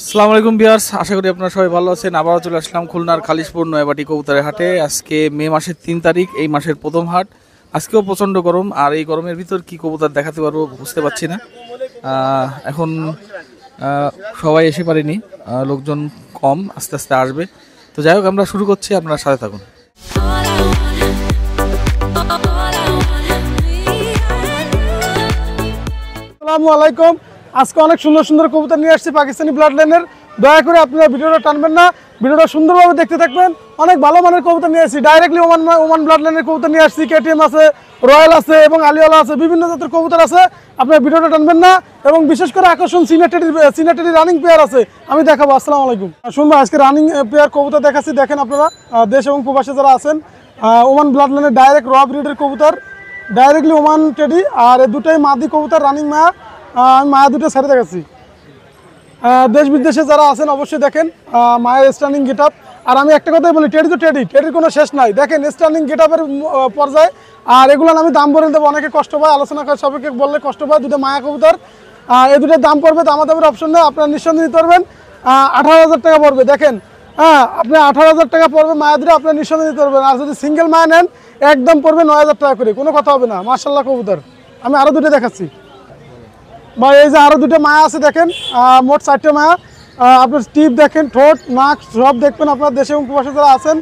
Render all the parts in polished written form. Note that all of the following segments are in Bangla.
আসসালামু আলাইকুম ভিউয়ার্স, আশা করি আপনারা সবাই ভালো আছেন। আবারও চলে আসলাম খুলনার খালিশপুর নয়াবাটি কবুতরের হাটে। আজকে মে মাসের 3 তারিখ, এই মাসের প্রথম হাট। আজকেও প্রচণ্ড গরম, আর এই গরমের ভিতর কি কবুতর দেখাতে পারবো বুঝতে পারছি না। এখন সবাই এসে পারেনি, লোকজন কম, আস্তে আস্তে আসবে। তো যাই হোক, আমরা শুরু করছি, আপনারা সাথে থাকুন। আসসালামু আলাইকুম। আজকে অনেক সুন্দর সুন্দর কবুতর নিয়ে আসছি পাকিস্তানি ব্লাড লাইনের। দয়া করে আপনারা ভিডিওটা টানবেন না, ভিডিওটা সুন্দরভাবে দেখতে থাকবেন। অনেক ভালো মানের কবুতর নিয়ে আসছি, ডাইরেক্টলি ওমান ব্লাড লাইনের কবুতর নিয়ে আসছি। কেটিএম আছে, রয়্যাল আছে এবং আলিওয়ালা আছে, বিভিন্ন জাতের কবুতর আছে। আপনারা ভিডিওটা টানবেন না, এবং বিশেষ করে আকর্ষণ সিনাটেডি রানিং পেয়ার আছে, আমি দেখাবো। আসসালামু আলাইকুম। শুনবো আজকে রানিং পেয়ার কবুতর দেখাচ্ছি। দেখেন আপনারা, দেশ এবং প্রবাসে যারা আছেন, ওমান ব্লাড লাইনের ডাইরেক্ট র ব্রিডের কবুতর, ডাইরেক্টলি ওমান টেডি। আর এই দুটাই মাদি কবুতর, রানিং মায়া। আমি মায়া দুটো ছেড়ে দেখাচ্ছি। দেশ বিদেশে যারা আছেন অবশ্যই দেখেন মায়ের স্ট্যান্ডিং গেট আপ। আর আমি একটা কথাই বলি, টেডি তো টেডির কোনো শেষ নাই। দেখেন স্ট্যান্ডিং গেট আপের পর্যায়ে। আর এগুলো আমি দাম বলে দেবো, অনেকে কষ্ট পায়, আলোচনা করে সবাইকে বললে কষ্ট পায়। দুটো মায়া কবুতর, এই দুটোর দাম পড়বে, দামাদামের অপশন নেই, আপনারা নিঃসন্দেহে নিতে পারবেন। 18,000 টাকা পড়বে। দেখেন, আপনি 18,000 টাকা পড়বে মায়া দুটো, আপনারা নিঃসন্দেহে নিতে পারবেন। আর যদি সিঙ্গেল মায়া নেন, একদম পড়বে 9,000 টাকা করে, কোনো কথা হবে না। মাশাআল্লাহ কবুতর। আমি আরও দুটো দেখাচ্ছি ভাই। এই যে আরও দুটো মায়া আছে, দেখেন মোট 4টে মায়া। আপনার টিপ দেখেন, ঠোঁট, নাক সব দেখবেন। আপনার দেশে এবং প্রবাসে যারা আছেন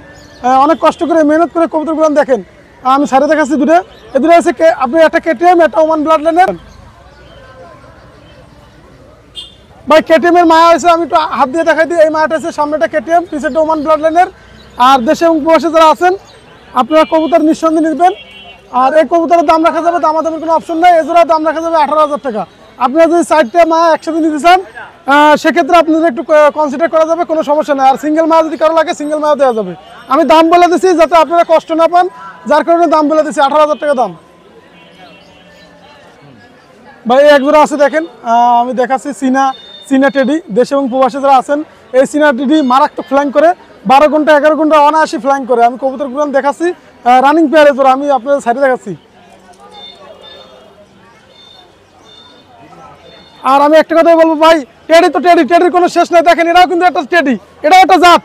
অনেক কষ্ট করে মেহনত করে কবুতরগুলো দেখেন। আমি সাইডে দেখাচ্ছি দুটো। এই দুটো আছে আপনি একটা কেটিএম, একটা ওমান ব্লাড লাইনের। ভাই কেটিএম এর মায়া আছে, আমি একটু হাত দিয়ে দেখাই দিই। এই মায়াটা আছে, সামনেটা কেটিএম, পিছনেটা ওমান ব্লাড লাইনের। আর দেশে এবং প্রবাসে যারা আছেন আপনারা কবুতর নিঃসন্দেহে নিবেন। আর এই কবুতরের দাম রাখা যাবে, দামাদামের কোনো অপশন নেই। এজোড়ার দাম রাখা যাবে 18,000 টাকা। আপনারা যদি 4টে মায়া একসাথে নিতে চান, সেক্ষেত্রে আপনাদের একটু কনসিডার করা যাবে, কোনো সমস্যা নেই। আর সিঙ্গেল মায়া যদি কারো লাগে, সিঙ্গেল মায়া দেওয়া যাবে। আমি দাম বলে দিচ্ছি যাতে আপনারা কষ্ট না পান, যার কারণে দাম বলে দিচ্ছি 18,000 টাকা দাম। ভাই এক জোড়া আছে, দেখেন আমি দেখাচ্ছি চীনা টেডি। দেশ এবং প্রবাসে যারা আছেন, এই চীনা টেডি মারাত্মক ফ্লাইং করে, 12 ঘন্টা 11 ঘন্টা অনায়াসি ফ্লাইং করে। আমি কবুতরগুলো দেখাচ্ছি, রানিং পেয়ারে জোড়া, আমি আপনাদের সাইডে দেখাচ্ছি। আর আমি একটা কথাই বলবো ভাই, টেডি তো টেডির কোনো শেষ নেই। দেখেন এটাও কিন্তু একটা টেডি, এটাও একটা জাত,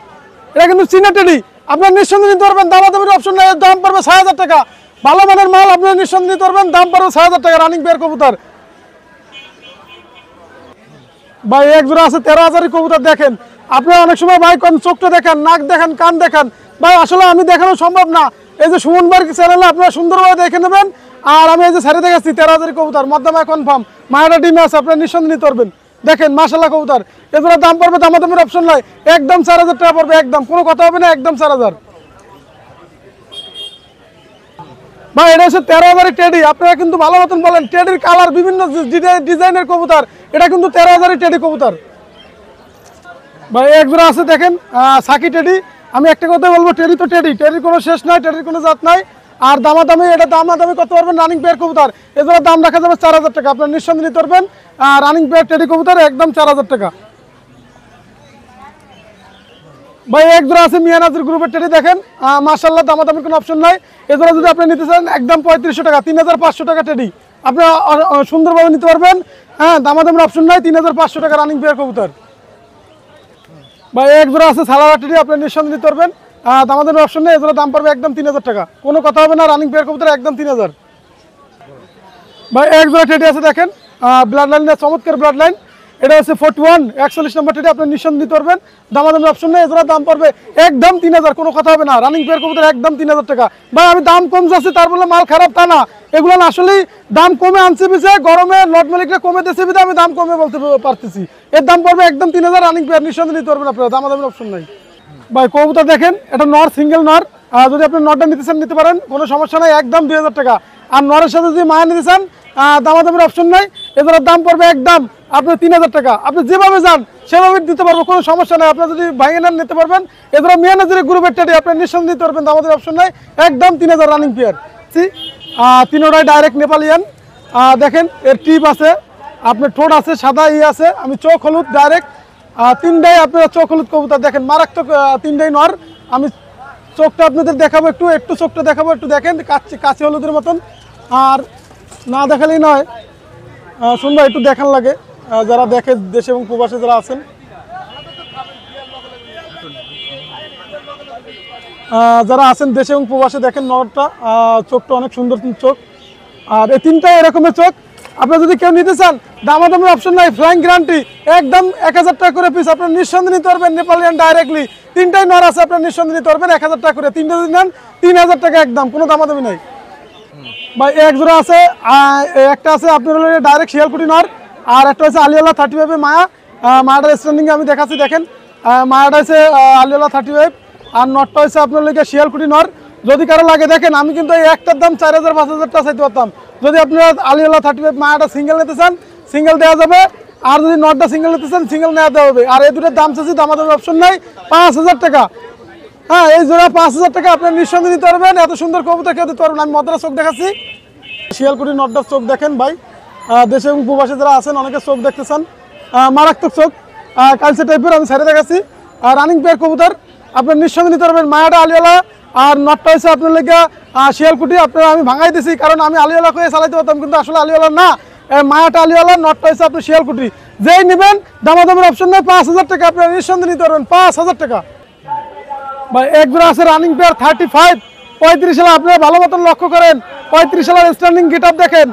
এটা কিন্তু চীনা টেডি। আপনার নিঃসন্দেহে নিতে পারবেন, দামাদামির অপশন নেই। দাম পড়বে 6,000 টাকা। ভালো মানের মাল, আপনার নিঃসন্দেহে নিতে পারবেন, দাম পড়বে 6,000 টাকা। রানিং পেয়ার কবুতর ভাই এক জোড়া আছে 13,000 কবুতর। দেখেন আপনারা অনেক সময় ভাই চোখটা দেখেন, নাক দেখেন, কান দেখেন। ভাই আসলে আমি দেখানো সম্ভব না। এই যে সুমন ভাইয়ের চ্যানেলে আপনারা সুন্দরভাবে দেখে নেবেন। আর আমি এই যে সাইডে দেখাচ্ছি 13,000 কবুতর, মধ্যমায় কনফার্ম, মায়াটা ডিমে আছে, আপনারা নিঃসন্দেহে নিতে পারবেন। দেখেন মাশাআল্লাহ কবুতর। এজোড়া দাম পড়বে, দামাদামের অপশন নাই, একদম 4,000 টাকা পড়বে, একদম কোনো কথা হবে না, একদম 4,000। ভাই এটা হচ্ছে 13,000 টেডি। আপনারা কিন্তু ভালো মতন বলেন, টেডির কালার বিভিন্ন ডিজাইনের কবুতর, এটা কিন্তু 13,000 টেডি কবুতর। ভাই এক জোড়া আছে, দেখেন সাকি টেডি। আমি একটা কথা বলবো, টেডি তো টেডির কোনো শেষ নাই, টেডির কোনো জাত নাই। আর দামাদামি, এটা দামাদামি করতে পারবেন। রানিং পেয়ার কবুতর, এজোড়ার দাম রাখা যাবে 4,000 টাকা। আপনার নিঃসন্দেহে নিতে পারবেন। রানিং পেয়ার টেডি কবুতর একদম 4,000 টাকা। ভাই এক জোড়া আছে মিয়ানাজির গ্রুপের টেডি, দেখেন মাশাআল্লাহ, দামাদামির কোনো অপশন নাই। এজোড়া যদি আপনি নিতে চান, একদম 3500 টাকা, 3,500 টাকা টেডি। আপনারা সুন্দরভাবে নিতে পারবেন। দামাদামির অপশন নাই, 3,500 টাকা রানিং পেয়ার কবুতর। ভাই এক জোড়া আছে সালারা টেডি, আপনি নিঃসন্দেহে নিতে পারবেন, দামাদামির অপশন নেই। এজোড়া দাম পড়বে একদম 3,000 টাকা, কোনো কথা হবে না। রানিং পেয়ার কবুতর একদম 3,000। ভাই এক জোড়া টেডি আছে, দেখেন ব্লাড লাইনের চমৎকার ব্লাড লাইন। এটা হচ্ছে 41 41 নম্বর টেডি, আপনি নিঃসন্দেহে নিতে পারবেন, দামাদামির অপশন নেই। এজোড়া দাম পড়বে একদম 3,000, কোনো কথা হবে না। রানিং পেয়ার কবুতর একদম 3,000 টাকা। ভাই আমি দাম কম যাচ্ছে, তার বলে মাল খারাপ তা না। এগুলো আসলেই দাম কমে আনছে বিছে, গরমে লট মালিকরা কমে দিচ্ছে বিধে আমি দাম কমে বলতে পারতেছি। এর দাম পড়বে একদম 3,000। রানিং পেয়ার নিঃসন্দেহে নিতে পারবেন আপনারা, দামাদামির অপশন নাই। ভাই কবুতর দেখেন, এটা নর, সিঙ্গেল নর। যদি আপনি নরটা নিতে চান নিতে পারেন, কোনো সমস্যা নাই, একদম 2,000 টাকা। আর নরের সাথে যদি মায়া নিতে চান, দামাদামির অপশন নাই। এদের দাম পড়বে একদম আপনার 3,000 টাকা। আপনি যেভাবে যান সেভাবে দিতে পারবো, কোনো সমস্যা নাই। আপনার যদি ভাইয়ে নেন নিতে পারবেন। এদের মিয়ানাজির গ্রুপের টেডি, আপনি নিঃসন্দেহে নিতে পারবেন, দামাদামির অপশন নাই, একদম 3,000 রানিং পেয়ার। তিনোটাই ডাইরেক্ট নেপালিয়ান। দেখেন এর টিপ আছে, আপনার ঠোঁট আছে, সাদা আছে। আমি চোখ হলুদ ডাইরেক্ট, তিনটাই আপনারা চোখ হলুদ কবুতর। দেখেন মারাত্মক, তিনটাই নর। আমি চোখটা আপনাদের দেখাবো, একটু চোখটা দেখাবো, একটু দেখেন, কাঁচি হলুদের মতন। আর না দেখালেই নয়, শুনবা একটু দেখান লাগে, যারা দেখে দেশে এবং প্রবাসে যারা আছেন। যারা আছেন দেশে এবং প্রবাসে দেখেন নরটা চোখটা অনেক সুন্দর চোখ, আর এই তিনটাই এরকমের চোখ। আপনারা যদি কেউ নিতে চান দামাদামের অপশন নাই, ফ্লাইং গ্যারান্টি, একদম 1000 টাকা করে পিস। আপনার নিঃসন্দেহে নিতে পারবেন নেপালিয়ান ডাইরেক্টলি, তিনটাই নর আছে, আপনার নিঃসন্দেহে নিতে পারবেন 1000 টাকা করে। তিনটা যদি নেন 3000 টাকা একদম, কোনো দামাদামি নাই ভাই। এক জোড়া আছে, একটা আছে আপনার ডাইরেক্ট শিয়ালকুটি নর, আর একটা হচ্ছে আলিয়ালা 35 মায়া। মায়াটার স্ট্যান্ডিং আমি দেখাচ্ছি দেখেন, মায়াটা হচ্ছে আলিয়ালা 35 আর নটটা হচ্ছে আপনার লেগে শিয়ালকুটি নর। যদি কারো লাগে দেখেন, আমি কিন্তু এই একটার দাম 4000 5000 টাকা চাইতে পারতাম। যদি আপনারা আলিয়ালা 35 মায়াটা সিঙ্গেল নিতে চান সিঙ্গেল দেওয়া যাবে, আর যদি নটটা সিঙ্গেল নিতে চান সিঙ্গেল নেওয়া দেওয়া হবে। আর এই দুটোর দাম চাচ্ছি, দামাদামের অপশন নাই, 5000 টাকা। হ্যাঁ, এই জোড়া 5000 টাকা আপনার নিঃসন্দেহে নিতে পারবেন। এত সুন্দর কবুতর কেউ দিতে পারবেন। আমি মদ্রা চোখ দেখাচ্ছি, শিয়ালকুটি নটটার চোখ দেখেন ভাই। দেশে এবং প্রবাসে যারা আছেন অনেকে চোখ দেখতে চান, মারাত্মক চোখ, কালচে টাইপের। আমি ছেড়ে দেখাচ্ছি, আর রানিং পেয়ার কবুতর আপনার নিঃসন্দেহে নিতে পারবেন। মায়াটা আলিয়ালা আর নটটা হচ্ছে আপনার লেগে শিয়ালকুটি। আপনার আমি ভাঙাই দিছি কারণ আমি আলিয়ালা করে চালাইতে পারতাম, কিন্তু আসলে আলিয়ালা না, মায়াটা আলিয়ালা, নটটা হচ্ছে আপনার শিয়ালকুটি। যেই নেবেন দামাদামের অপশন নেই, 5000 টাকা আপনার নিঃসন্দেহে নিতে পারবেন, 5000 টাকা ভাই। এক জোড়া আছে রানিং পেয়ার 35 35 সালে, আপনারা ভালো মতন লক্ষ্য করেন, 35 সালের স্ট্যান্ডিং গেট আপ দেখেন।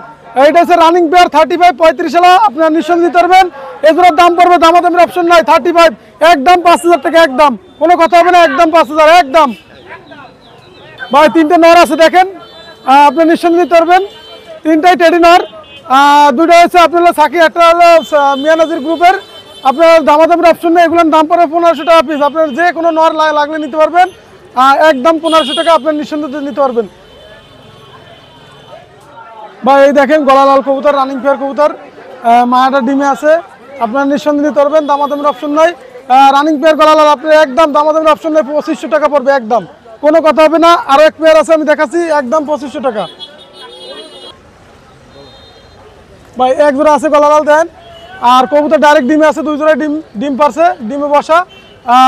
এইটা হচ্ছে রানিং পেয়ার 35 35 সালে, আপনারা নিঃসন্দেহে নিতে পারবেন। এগুলোর দাম পড়বে, দামাদামের অপশন নাই, 35 একদম 5000 টাকা একদম, কোনো কথা হবে না, একদম 5000 একদম ভাই। তিনটে নর আছে দেখেন, আপনি নিঃসন্দেহে নিতে পারবেন, তিনটাই টেডি নর। দুটো হচ্ছে আপনার সাকি, একটা হলো মিয়ানাজির গ্রুপের। আপনার দামাদামের অপশন নেই, এগুলোর দাম পড়বে 1500 টাকা পিস। আপনার যে কোনো নর লাগলে নিতে পারবেন, একদম 1500 টাকা আপনার নিঃসন্দেহে নিতে পারবেন ভাই। এই দেখেন গলা লাল কবুতর, রানিং পেয়ার কবুতর, মায়াটা ডিমে আছে, আপনার নিঃসন্দেহে নিতে পারবেন, দামাদামের অপশন নাই। রানিং পেয়ার গলা লাল, আপনার একদম দামাদামের অপশন নেই, 2500 টাকা পড়বে একদম, কোনো কথা হবে না। আরো এক পেয়ার আছে আমি দেখাচ্ছি, একদম 2500 টাকা ভাই। এক জোড়া আছে গলা লাল দেন, আর কবুতর ডাইরেক্ট ডিমে আছে, দুই জোড়ায় ডিম পারছে, ডিমে বসা,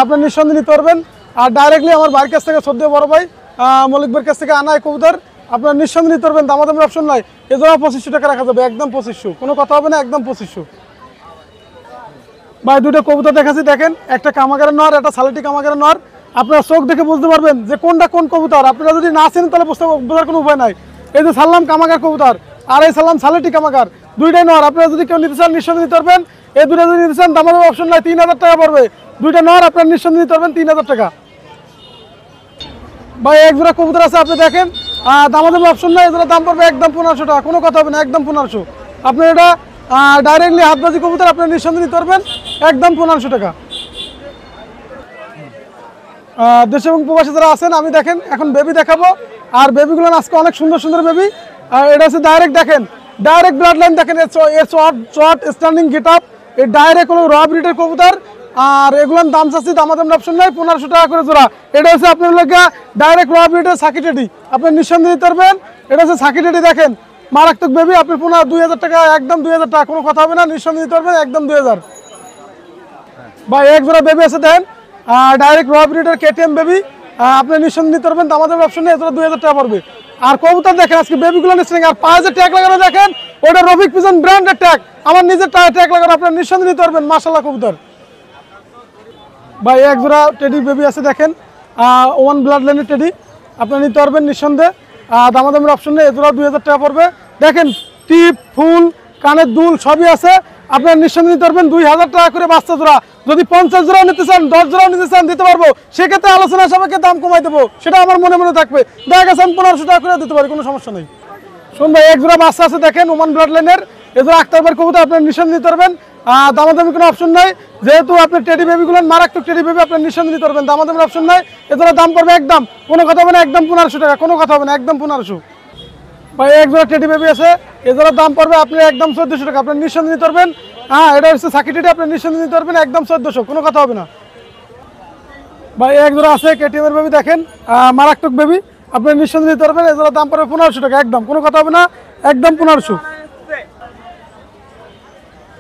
আপনার নিঃসন্দেহে নিতে পারবেন। আর ডাইরেক্টলি আমার ভাইয়ের কাছ থেকে সদ্য বড় ভাই মল্লিক ভাইয়ের কাছ থেকে আনা এই কবুতর, আপনার নিঃসন্দেহে নিতে পারবেন, দামাদামের অপশন নাই। এ জোড়া 2500 টাকা রাখা যাবে, একদম 2500, কোনো কথা হবে না, একদম 2500 ভাই। দুটো কবুতর দেখাচ্ছি দেখেন, একটা কামাগারের নর, একটা সালেটি কামাগারের নর। আপনারা চোখ দেখে বুঝতে পারবেন যে কোনটা কোন কবুতর। আপনারা যদি না চেনেন তাহলে বোঝার কোনো উপায় নাই। এই যে সাল্লাম কামাগার কবুতর, আর এই সাল্লাম সালেটি কামাগার, দুইটাই নর। আপনারা যদি কেউ নিতে চান নিঃসন্দেহে নিতে পারবেন। এই দুটো যদি নিতে চান দামাদামের অপশন নাই, 3000 টাকা পড়বে। দুইটা নর, আপনার নিঃসন্দেহে নিতে পারবেন 3000 টাকা ভাই। এক জোড়া কবুতর আছে, আপনি দেখেন, দামাদামের অপশন নাই, এগুলোর দাম পড়বে একদম 1500 টাকা, কোনো কথা হবে না, একদম 1500। আপনি এটা ডাইরেক্টলি হাতবাজি কবুতর, আপনার নিঃসন্দেহে নিতে পারবেন, একদম 1500 টাকা। দেশে এবং প্রবাসী যারা আছেন, আমি দেখেন এখন বেবি দেখাবো, আর বেবিগুলো আজকে অনেক সুন্দর সুন্দর বেবি। এটা হচ্ছে ডাইরেক্ট দেখেন, ডাইরেক্ট ব্লাড লাইন দেখেন, এর চট স্ট্যান্ডিং গেট আপ, এর ডাইরেক্ট কোনো র ব্রিডের কবুতর। আর এগুলোর দাম চাচ্ছি, দামাদামের অপশন নাই, 1500 টাকা করে জোড়া। এটা হচ্ছে আপনার লোক ডাইরেক্ট র ব্রিডের সাকি টেডি, আপনি নিঃসন্দেহে নিতে পারবেন। এটা হচ্ছে সাকি টেডি দেখেন, মারাত্মক বেবি, আপনি 2000 টাকা, একদম 2000 টাকা, কোনো কথা হবে না, নিঃসন্দেহে নিতে পারবেন, একদম 2000 ভাই। এক জোড়া বেবি আছে দেন, ডাইরেক্ট র ব্রিডের কেটিএম বেবি, আপনি নিঃসন্দেহে নিতে পারবেন, দামাদামের অপশন নেই, এগুলো 2000 টাকা পড়বে। আর কবুতর দেখেন আজকে বেবিগুলো নিচ্ছেন, আর পায়ে যে ট্যাগ লাগানো দেখেন, ওটা রফিক পিজন ব্র্যান্ডের ট্যাগ, আমার নিজের ট্যাগ লাগানো, আপনার নিঃসন্দেহে নিতে পারবেন, মাশাআল্লাহ কবুতর ভাই। এক জোড়া টেডি বেবি আছে দেখেন, ওয়ান ব্লাড লাইনের টেডি, আপনি নিতে পারবেন নিঃসন্দেহে, দামাদামের অপশন নেই, এজোড়া 2000 টাকা পড়বে। দেখেন টিপ ফুল কানের দুল সবই আছে, আপনার নিঃসন্দেহে নিতে পারবেন 2000 টাকা করে বাচ্চা জোড়া। যদি 50 জোড়াও নিতে চান, 10 জোড়াও নিতে চান, দিতে পারবো, সেক্ষেত্রে আলোচনা সাপেক্ষে দাম কমাই দেবো, সেটা আমার মনে মনে থাকবে। দেখা গেছে 1500 টাকা করে দিতে পারি, কোনো সমস্যা নেই। শুন ভাই, এক জোড়া বাচ্চা আছে দেখেন, ওমান ব্লাড লাইনের, এজোড়া আক্তারবার কবুতর, আপনার নিঃসন্দেহে নিতে পারবেন, দামাদামি কোনো অপশন নাই। যেহেতু আপনার টেডি বেবিগুলো মারাত্মক টেডি বেবি, আপনার নিঃসন্দেহে নিতে পারবেন, দামাদামির অপশন নাই। এজোড়া দাম পড়বে একদম, কোনো কথা হবে না, একদম 1500 টাকা, কোনো কথা হবে না, একদম 1500 ভাই। এক জোড়া টেডি বেবি আছে, এজোড়ার দাম পড়বে আপনি একদম 1400 টাকা, আপনার নিঃসন্দেহে নিতে পারবেন। এটা হচ্ছে সাকি টেডি, আপনার নিঃসন্দেহে নিতে পারবেন, একদম 1400, কোনো কথা হবে না ভাই। এক জোড়া আছে কেটিএম এর বেবি দেখেন, মারাত্মক বেবি, আপনি নিঃসন্দেহে নিতে পারবেন, এজোড়ার দাম পড়বে 1500 টাকা, একদম কোনো কথা হবে না, একদম 1500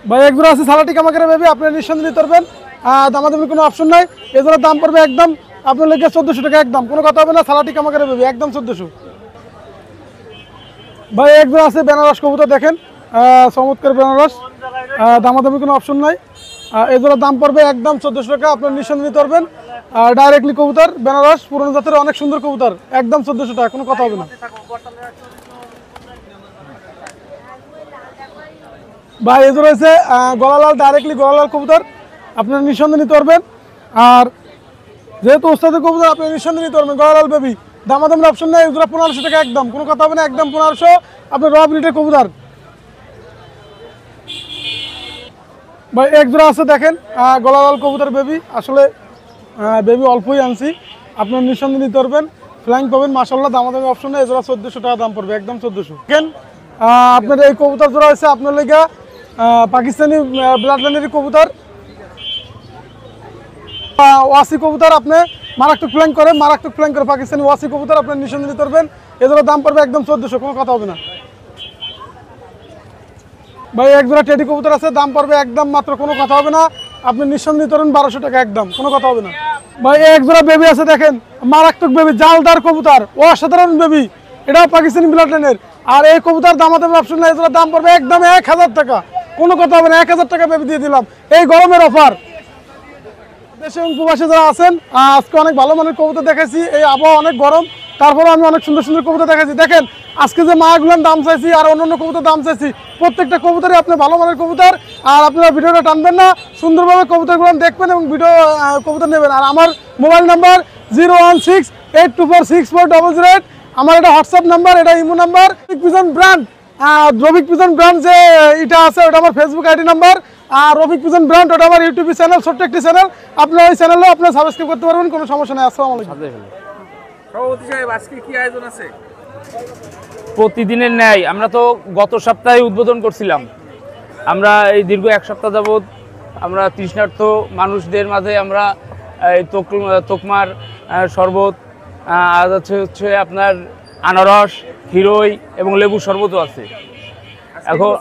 ভাই। এক জোড়া আছে সালাটি কামাকের বেবি, আপনি নিঃসন্দেহে নিতে পারবেন, দামাদামির কোনো অপশন নাই, এজোড়ার দাম পড়বে একদম আপনার লেগে 1400 টাকা, একদম কোনো কথা হবে না, সালাটি কামাকের বেবি, একদম 1400 ভাই। এক জোড়া আছে বেনারস কবুতর দেখেন, চমৎকার বেনারস, দামাদামি কোনো অপশন নাই, এগুলোর দাম পড়বে একদম 1400 টাকা। আপনার নিঃসন্দেহে নিতে পারবেন। ডাইরেক্টলি কবুতর, বেনারস পুরনো জাতের অনেক সুন্দর কবুতর, একদম 1400 টাকা, কোনো কথা হবে না ভাই। এগুলো রয়েছে গলালাল, ডাইরেক্টলি গলালাল কবুতর, আপনার নিঃসন্দেহে নিতে পারবেন। আর যেহেতু ওস্তাদের কবুতর, আপনি নিঃসন্দেহে নিতে পারবেন। গলালাল বেবি, দামাদামের অপশন নেই, এগুলো 1500 টাকা একদম, কোনো কথা হবে না, একদম 1500। আপনার র ব্রিডের কবুতর ভাই এক জোড়া আছে দেখেন, গলালাল কবুতর বেবি। আসলে বেবি অল্পই আনছি, আপনার নিঃসন্দেহে নিতে পারবেন। ফ্লাইং পাবেন মাশাআল্লাহ, দামাদামি অপশন নেই, এজোড়া 1400 টাকা দাম পড়বে, একদম 1400। দেখেন আপনার এই কবুতর জোড়া হচ্ছে আপনার লেগা পাকিস্তানি ব্লাড লাইনের কবুতর, ওয়াসি কবুতর। আপনি মারাত্মক ফ্ল্যাং করে পাকিস্তানি ওয়াসি কবুতর, আপনার নিঃসন্দেহে নিতে পারবেন। এজোড়া দাম পড়বে একদম 1400, কোনো কথা হবে না ভাই। এক জোড়া টেডি কবুতর আছে, দাম পড়বে একদম মাত্র, কোনো কথা হবে না, আপনি নিঃসন্দেহে নিতে পারবেন 1200 টাকা একদম, কোনো কথা হবে না ভাই। এক জোড়া বেবি আছে দেখেন, মারাত্মক বেবি, জালদার কবুতর, অসাধারণ বেবি, এটাও পাকিস্তানি ব্লাড লাইনের। আর এই কবুতর দামাদামের অপশন নাই, এজোড়া দাম পড়বে একদম 1000 টাকা, কোনো কথা হবে না, 1000 টাকা বেবি দিয়ে দিলাম, এই গরমের অফার। দেশে এবং প্রবাসে যারা আছেন, আজকে অনেক ভালো মানের কবুতর দেখাইছি, এই আবহাওয়া অনেক গরম, তারপরে আমি অনেক সুন্দর সুন্দর কবুতর দেখাইছি। দেখেন আজকে যে মাগুলোর দাম চাইছি আর অন্যান্য কবুতর দাম চাইছি, প্রত্যেকটা কবুতরই আপনি ভালো মানের কবুতর। আর আপনারা ভিডিওটা টানবেন না, সুন্দরভাবে কবুতরগুলো দেখবেন এবং ভিডিও কবুতর নেবেন। আর আমার মোবাইল নাম্বার 01682464008, আমার এটা হোয়াটসঅ্যাপ নাম্বার, এটা imo number. Pigeon brand, Rafiq pigeon brand যে এটা আছে, ওটা আমার ফেসবুক আইডি নাম্বার। আর রফিক পিজন ব্র্যান্ড, ওটা আমার ইউটিউব চ্যানেল, ছোট্ট একটি চ্যানেল, আপনার ওই চ্যানেলে আপনার সাবস্ক্রাইব করতে পারবেন, কোনো সমস্যা নেই। আসসালামু আলাইকুম। সভাপতি সাহেব, আজকে কি আয়োজন আছে? প্রতিদিনের ন্যায় আমরা তো গত সপ্তাহে উদ্বোধন করছিলাম। আমরা এই দীর্ঘ এক সপ্তাহ যাবৎ আমরা তৃষ্ণার্ত মানুষদের মাঝে আমরা এই তোকমার শরবত, আর হচ্ছে আপনার আনারস, ক্ষীরই এবং লেবুর শরবতও আছে এখন।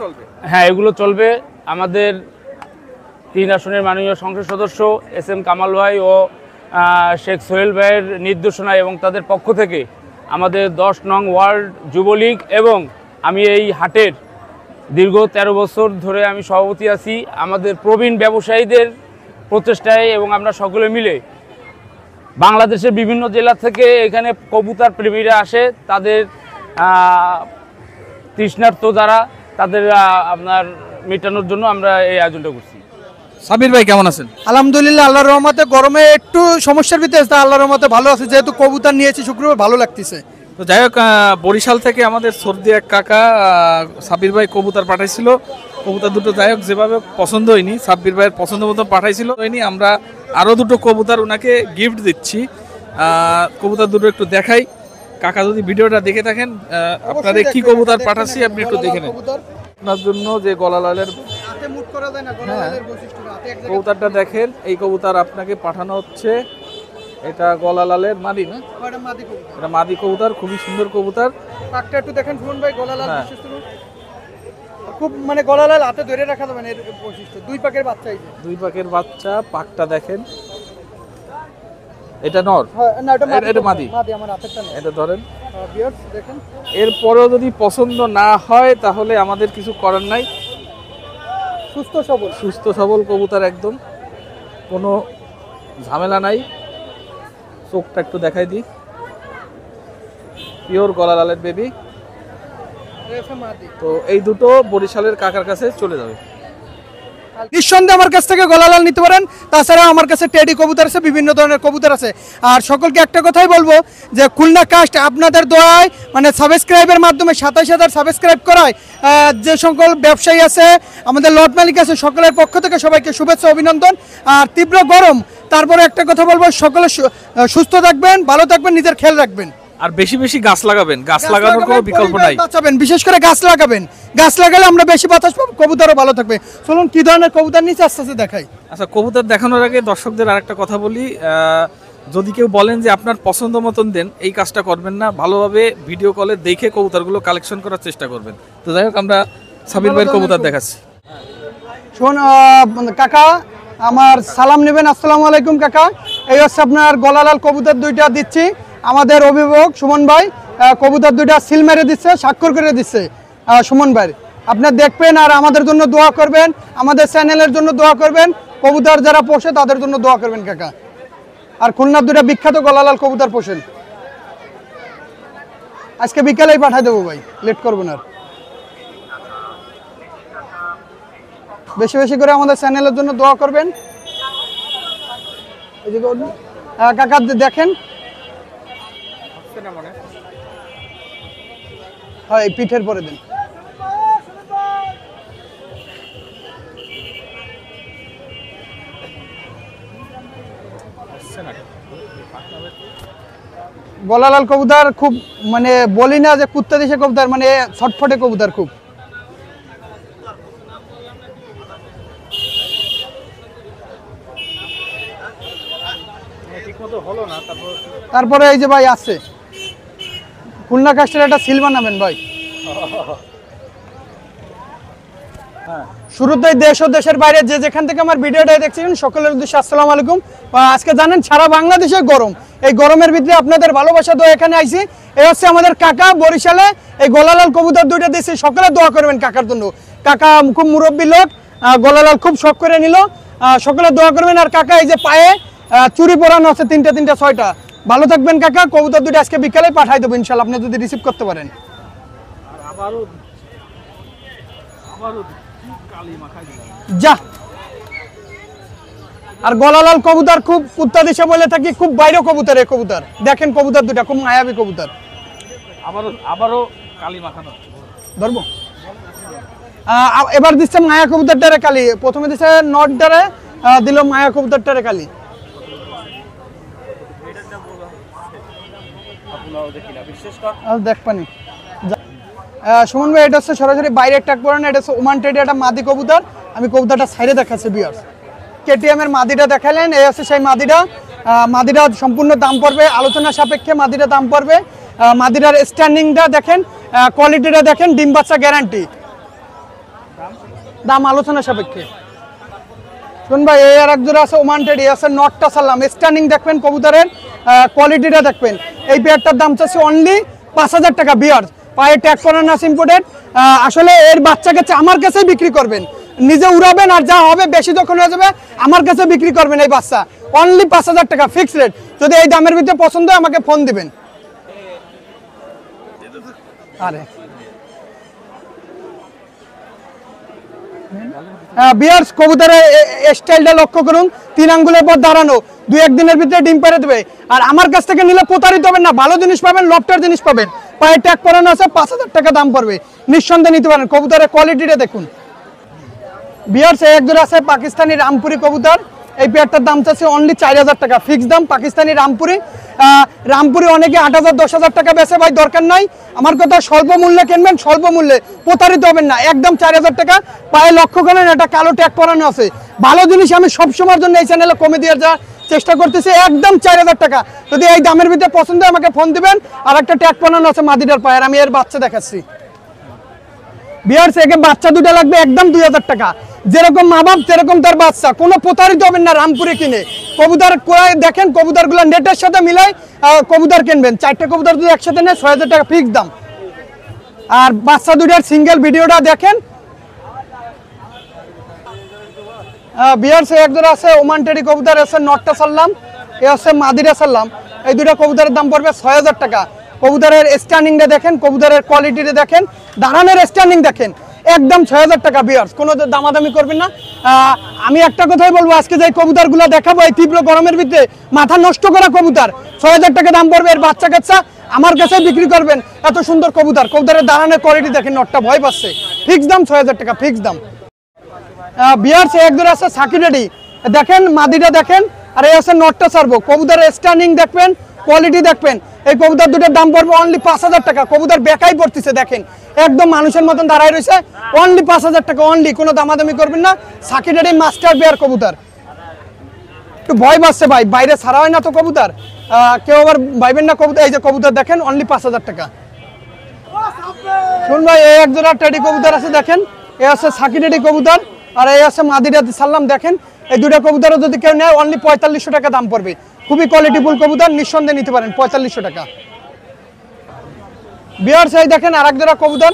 হ্যাঁ, এগুলো চলবে। আমাদের 3 আসনের মাননীয় সংসদ সদস্য SM কামাল ভাই ও শেখ সোহেল ভাইয়ের নির্দেশনায় এবং তাদের পক্ষ থেকে আমাদের 10 নং ওয়ার্ল্ড যুবলীগ এবং আমি এই হাটের দীর্ঘ 13 বছর ধরে আমি সভাপতি আছি। আমাদের প্রবীণ ব্যবসায়ীদের প্রচেষ্টায় এবং আমরা সকলে মিলে বাংলাদেশের বিভিন্ন জেলা থেকে এখানে কবুতর প্রেমীরা আসে, তাদের তৃষ্ণার্ত যারা, তাদের আপনার মেটানোর জন্য আমরা এই আয়োজনটা করছি। সাবির ভাই কেমন আছেন? আলহামদুলিল্লাহ, আল্লাহর রহমতে। গরমে একটু সমস্যার ভিতরে আছে, আল্লাহর রহমতে ভালো আছে, যেহেতু কবুতর নিয়েছি শুক্রবার, ভালো লাগতেছে। তো যাই হোক, বরিশাল থেকে আমাদের সর্দি এক কাকা সাবির ভাই কবুতর পাঠাইছিল। কবুতর দুটো যাই হোক যেভাবে পছন্দ হয়নি, সাব্বির ভাইয়ের পছন্দ মতো পাঠাইছিল হয়নি, আমরা আরও দুটো কবুতর ওনাকে গিফট দিচ্ছি। কবুতর দুটো একটু দেখাই, কাকা যদি ভিডিওটা দেখে থাকেন, আপনাদের কি কবুতর পাঠাচ্ছি আপনি একটু দেখে নেন। আপনার জন্য যে গলালালের কবুতরটা দেখেন, এই কবুতর আপনাকে পাঠানো হচ্ছে। এটা গলালালের মাদি না, এটা মাদি কবুতর, খুবই সুন্দর কবুতর। পাকটা একটু দেখেন ফুন ভাই, গলালাল খুব মানে গলালাল হাতে ধরে রাখা যাবে না, এর বৈশিষ্ট্য। 2 পাকের বাচ্চা, এই যে 2 পাকের বাচ্চা, পাকটা দেখেন। এটা নর, না এটা মাদি, আমার হাতেরটা নেই, এটা ধরেন। ভিউয়ার্স দেখেন, এরপরেও যদি পছন্দ না হয় তাহলে আমাদের কিছু করার নাই। সুস্থ সবল কবুতর, একদম কোনো ঝামেলা নাই। চোখটা একটু দেখাই দিই, পিওর গলালালের বেবি। তো এই দুটো বরিশালের কাকার কাছে চলে যাবে। নিঃসন্দেহে আমার কাছ থেকে গলালাল নিতে পারেন। তাছাড়া আমার কাছে টেডি কবুতর আছে, বিভিন্ন ধরনের কবুতর আছে। আর সকলকে একটা কথাই বলবো যে খুলনা কাস্ট আপনাদের দোয়ায় মানে সাবস্ক্রাইবের মাধ্যমে 27,000 সাবস্ক্রাইব করায় যে সকল ব্যবসায়ী আছে, আমাদের লট মালিক আছে, সকলের পক্ষ থেকে সবাইকে শুভেচ্ছা, অভিনন্দন। আর তীব্র গরম, তারপরে একটা কথা বলবো, সকলে সুস্থ থাকবেন, ভালো থাকবেন, নিজের খেয়াল রাখবেন। আর বেশি বেশি গাছ লাগাবেন, গাছ লাগানোর কোনো বিকল্প নাই। বাঁচাবেন, বিশেষ করে গাছ লাগাবেন, গাছ লাগালে আমরা বেশি বাতাস পাবো, কবুতরও ভালো থাকবে। চলুন কি ধরনের কবুতর নিচে আস্তে আস্তে দেখাই। আচ্ছা, কবুতর দেখানোর আগে দর্শকদের আরেকটা কথা বলি, যদি কেউ বলেন যে আপনার পছন্দ মতন দেন, এই কাজটা করবেন না। ভালোভাবে ভিডিও কলে দেখে কবুতরগুলো কালেকশন করার চেষ্টা করবেন। তো যাই হোক, আমরা সাবির ভাইয়ের কবুতর দেখাচ্ছি। শোন কাকা, আমার সালাম নেবেন। আসসালামু আলাইকুম কাকা। এই হচ্ছে আপনার গলালাল কবুতর 2টা দিচ্ছি। আমাদের অভিভাবক সুমন ভাই কবুতর 2টা সিল মেরে দিচ্ছে, স্বাক্ষর করে দিচ্ছে সুমন ভাই। আপনার দেখবেন আর আমাদের জন্য দোয়া করবেন, আমাদের চ্যানেলের জন্য দোয়া করবেন। কবুতর যারা পোষে তাদের জন্য দোয়া করবেন কাকা। আর খুলনার দুটা বিখ্যাত গলালাল কবুতর পোষেন। আজকে বিকালেই পাঠিয়ে দেবো ভাই, লেট করবো না। বেশি বেশি করে আমাদের চ্যানেলের জন্য দোয়া করবেন। এই যে কাকা দেখেন, হ্যাঁ এই পিঠের পরে দেন। গলালাল কবুতর খুব মানে বলি না যে কুত্তা দেশে কবুতর, মানে ছটফটে কবুতর খুব। তারপরে এই যে ভাই আছে খুলনা কাস্টের একটা সিল বানাবেন ভাই। শুরুতেই দেশ ও দেশের বাইরে যে যেখান থেকে আমার ভিডিওটা দেখছেন সকলের উদ্দেশ্যে আসসালামু আলাইকুম। আজকে জানেন সারা বাংলাদেশে গরম, এই গরমের ভিতরে আপনাদের ভালোবাসা দোয়া এখানে আইছি। এই হচ্ছে আমাদের কাকা বরিশালে এই গলালাল কবুতর দুইটা দিয়েছে, সকলে দোয়া করবেন কাকার জন্য। কাকা খুব মুরব্বী লোক, গলালাল খুব শখ করে নিল, সকলে দোয়া করবেন। আর কাকা এই যে পায়ে চুরি পরানো আছে তিনটা 6টা। ভালো থাকবেন কাকা, কবুতর দুটো আজকে বিকালে পাঠাই দেবো ইনশাল্লাহ, আপনি যদি রিসিভ করতে পারেন। যা আর গলালাল কবুতর খুব কুত্তা দিশে বলে থাকি, খুব বাইরে কবুতর। এই কবুতর দেখেন, কবুতর দুটা খুব মায়াবী কবুতর। আবারও কালি মাখানো ধরবো। এবার দিচ্ছে মায়া কবুতরটারে কালি, প্রথমে দিচ্ছে নটটারে, দিল মায়া কবুতরটারে কালি। দেখ পানি সুমন ভাই, এটা হচ্ছে সরাসরি বাইরে ট্যাগ পড়ানো, এটা হচ্ছে ওমান টেডি, একটা মাদি কবুতর। আমি কবুতরটা সাইডে দেখাচ্ছি ভিউয়ার্স। কেটিএম এর মাদিটা দেখালেন, এই হচ্ছে সেই মাদিটা। মাদিটা সম্পূর্ণ দাম পড়বে আলোচনা সাপেক্ষে, মাদিটা দাম পড়বে। মাদিটার স্ট্যান্ডিংটা দেখেন, কোয়ালিটিটা দেখেন, ডিম বাচ্চা গ্যারান্টি, দাম আলোচনা সাপেক্ষে। শুন ভাই, এই আর এক জোড়া আছে ওমান টেডি, আছে নটটা সালাম, স্ট্যান্ডিং দেখবেন, কবুতরের কোয়ালিটিটা দেখবেন। এই পেয়ারটার দাম চাচ্ছে অনলি 5000 টাকা ভিউয়ার্স। পায়ে ট্যাগ করানো আছে ইম্পোর্টেড। আসলে এর বাচ্চাকে আমার কাছেই বিক্রি করবেন, নিজে উড়াবেন, আর যা হবে বেশি যখন হয়ে যাবে আমার কাছে বিক্রি করবেন। এই বাচ্চা অনলি 5000 টাকা ফিক্স রেট। যদি এই দামের ভিতরে পছন্দ হয় আমাকে ফোন দিবেন। আরে বিয়ার্স, কবুতরের স্টাইলটা লক্ষ্য করুন, 3 আঙ্গুলের পর দাঁড়ানো, 2-1 দিনের ভিতরে ডিম পেড়ে দেবে। আর আমার কাছ থেকে নিলে প্রতারিত হবেন না, ভালো জিনিস পাবেন, লফটের জিনিস পাবেন। পায়ে ট্যাগ পরানো আছে, 5000 টাকা দাম পড়বে, নিঃসন্দেহে নিতে পারেন। কবুতরের কোয়ালিটিটা দেখুন বিয়ার্স। এক জোড়া আছে পাকিস্তানি রামপুরি কবুতর, এই পেয়ারটার দাম চাচ্ছে অনলি 4000 টাকা ফিক্স দাম। পাকিস্তানি রামপুরি, রামপুরি অনেকে 8000 10,000 টাকা বেচে, ভাই দরকার নাই। আমার কথা স্বল্প মূল্যে কিনবেন, স্বল্প মূল্যে, প্রতারিত হবেন না, একদম 4000 টাকা। পায়ে লক্ষ্য করেন একটা কালো ট্যাগ পরানো আছে, ভালো জিনিস আমি সবসময়ের জন্য এই চ্যানেলে কমে দিয়ে যাওয়ার চেষ্টা করতেছি, একদম 4000 টাকা। যদি এই দামের ভিতরে পছন্দ হয় আমাকে ফোন দিবেন। আর একটা ট্যাগ পরানো আছে মাদিটার পায়ের, আমি এর বাচ্চা দেখাচ্ছি বিয়ার্স। একে বাচ্চা দুটো লাগবে একদম 2000 টাকা, যেরকম মা বাপ সেরকম তার বাচ্চা, কোনো প্রতারিত হবেন না। রামপুরে কিনে কবুতর কোয়ায় দেখেন, কবুতরগুলো নেটের সাথে মিলাই কবুতর কিনবেন। 4টে কবুতর যদি একসাথে নেয় 6000 টাকা ফিক্স দাম। আর বাচ্চা দুটার সিঙ্গেল ভিডিওটা দেখেন বিয়ার্স। এক জোড়া আছে ওমান টেডি কবুতর, আছে নটটা সাল্লাম, এ আছে মাদিরা সাল্লাম। এই দুটা কবুতরের দাম পড়বে 6000 টাকা। কবুতরের স্ট্যান্ডিংটা দেখেন, কবুতরের কোয়ালিটিটা দেখেন, দাঁড়ানোর স্ট্যান্ডিং দেখেন, একদম 6000 টাকা বিয়ার্স, কোনো দামাদামি করবেন না। আমি একটা কথাই বলবো, আজকে যে কবুতরগুলো দেখাবো এই তীব্র গরমের ভিতরে মাথা নষ্ট করা কবুতর, 6000 টাকা দাম পড়বে। এর বাচ্চা কাচ্চা আমার কাছে বিক্রি করবেন, এত সুন্দর কবুতর। কবুতরের দাঁড়ানোর কোয়ালিটি দেখেন, নটটা ভয় পাচ্ছে, ফিক্স দাম 6000 টাকা ফিক্স দাম বিয়ার্স। এক জোড়া আছে সাকিরেডি, দেখেন মাদিটা দেখেন, আর এই আছে নটটা সারবো। কবুতরের স্ট্যান্ডিং দেখবেন, কোয়ালিটি দেখবেন। এই কবুতর দুটোর দাম পড়বে অনলি 5000 টাকা। কবুতর বেকাই পড়তেছে দেখেন, একদম মানুষের মতন দাঁড়ায় রয়েছে, অনলি 5000 টাকা অনলি, কোনো দামাদামি করবেন না। সাকিরেডি মাস্টার বেয়ার কবুতর, একটু ভয় পাচ্ছে ভাই, বাইরে ছাড়া হয় না তো কবুতর, কেউ আবার ভাইবেন না কবুতর। এই যে কবুতর দেখেন অনলি 5000 টাকা। শুন ভাই, এই এক জোড়া টেডি কবুতর আছে দেখেন, এ আছে সাকিরেডি কবুতর, আর এই আছে মাদিরা সাল্লাম দেখেন। এই দুটা কবুতরও যদি কেউ নেয় অনলি 4500 টাকা দাম পড়বে। খুবই কোয়ালিটিফুল কবুতর, নিঃসন্দেহে নিতে পারেন 4500 টাকা বিয়ার্স। এই দেখেন আর এক জোড়া কবুতর,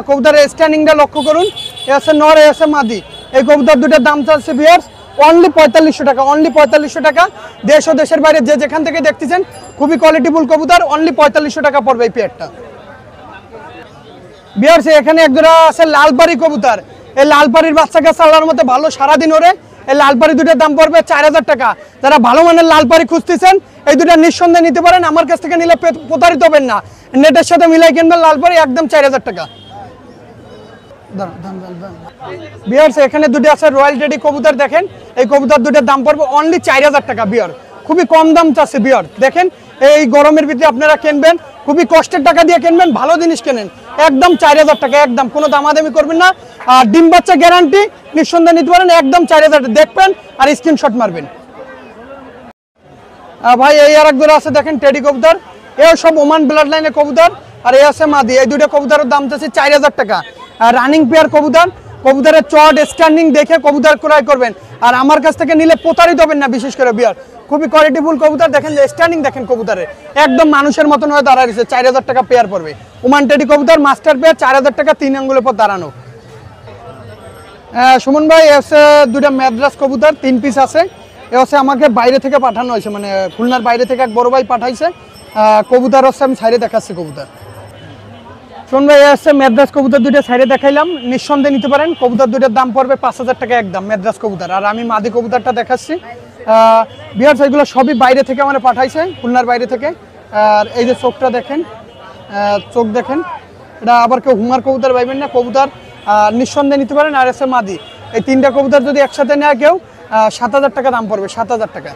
কবুতরের স্ট্যান্ডিংটা লক্ষ্য করুন, এ আছে নর, এ আছে মাদি। এই কবুতর দুটার দাম চাচ্ছে বিয়ার্স অনলি 4500 টাকা, অনলি 4500 টাকা। দেশ ও দেশের বাইরে যে যেখান থেকে দেখতেছেন, খুবই কোয়ালিটিফুল কবুতর, অনলি 4500 টাকা পড়বে এই পেয়ারটা। ভিউয়ার্স এখানে একজোড়া আছে লালপাড়ি কবুতর। এই লালপাড়ির বাচ্চা কাছে আল্লাহর মতে ভালো সারাদিন ওরে। এই লালপাড়ি দুটোর দাম পড়বে 4000 টাকা। যারা ভালো মানের লালপাড়ি খুঁজতেছেন এই দুটো নিঃসন্দেহে নিতে পারেন, আমার কাছ থেকে নিলে প্রতারিত হবেন না। নেটের সাথে মিলাই কিনবেন লালপাড়ি, একদম 4000 টাকা। ভিউয়ার্স এখানে দুটো আছে রয়্যাল টেডি কবুতর, দেখেন এই কবুতর দুটোর দাম পড়বে অনলি 4000 টাকা। ভিউয়ার খুবই কম দাম চাচ্ছে। ভিউয়ার দেখেন এই গরমের ভিতরে আপনারা কিনবেন, খুবই কষ্টের টাকা দিয়ে কিনবেন, ভালো জিনিস কেনেন, একদম 4000 টাকা, একদম কোনো দামাদামি করবেন না। আর ডিম বাচ্চা গ্যারান্টি, নিঃসন্দেহে নিতে পারেন, একদম 4000 দেখবেন আর স্ক্রিনশট মারবেন। ভাই এই আর এক জোড়া আছে দেখেন টেডি কবুতর, এও সব ওমান ব্লাড লাইনের কবুতর। আর এই আছে মাদি, এই দুটো কবুতরের দাম চাচ্ছে 4000 টাকা। আর রানিং পেয়ার কবুতর, কবুতরের চট স্ট্যান্ডিং দেখে কবুতর ক্রয় করবেন। আর আমার কাছ থেকে নিলে প্রতারিত হবেন না, বিশেষ করে বিয়ার খুবই কোয়ালিটিফুল কবুতর। দেখেন যে স্ট্যান্ডিং দেখেন কবুতরের, একদম মানুষের মতন হয়ে দাঁড়াইছে। 4000 টাকা পেয়ার পড়বে ওমান টেডি কবুতর, মাস্টার পেয়ার, 4000 টাকা, 3 আঙ্গুলের পর দাঁড়ানো। সুমন ভাই এসে দুটা মাদ্রাজ কবুতর 3 পিস আছে। এ হচ্ছে আমাকে বাইরে থেকে পাঠানো হয়েছে, মানে খুলনার বাইরে থেকে এক বড় ভাই পাঠাইছে। কবুতর হচ্ছে আমি সাইডে দেখাচ্ছি কবুতর। সুমন ভাই এসে মাদ্রাজ কবুতর দুটো সাইডে দেখাইলাম, নিঃসন্দেহে নিতে পারেন। কবুতর দুটোর দাম পড়বে 5000 টাকা একদম, মাদ্রাজ কবুতর। আর আমি মাদি কবুতরটা দেখাচ্ছি। বিহার এগুলো সবই বাইরে থেকে আমার পাঠাইছে, খুলনার বাইরে থেকে। আর এই যে চোখটা দেখেন, চোখ দেখেন, এটা আবার কেউ হুমার কবুতর পাইবেন না, কবুতর নিঃসন্দেহে নিতে পারেন। আর এসে মাদি, এই 3টা কবুতর যদি একসাথে নেয় কেউ 7000 টাকা দাম পড়বে, 7000 টাকা।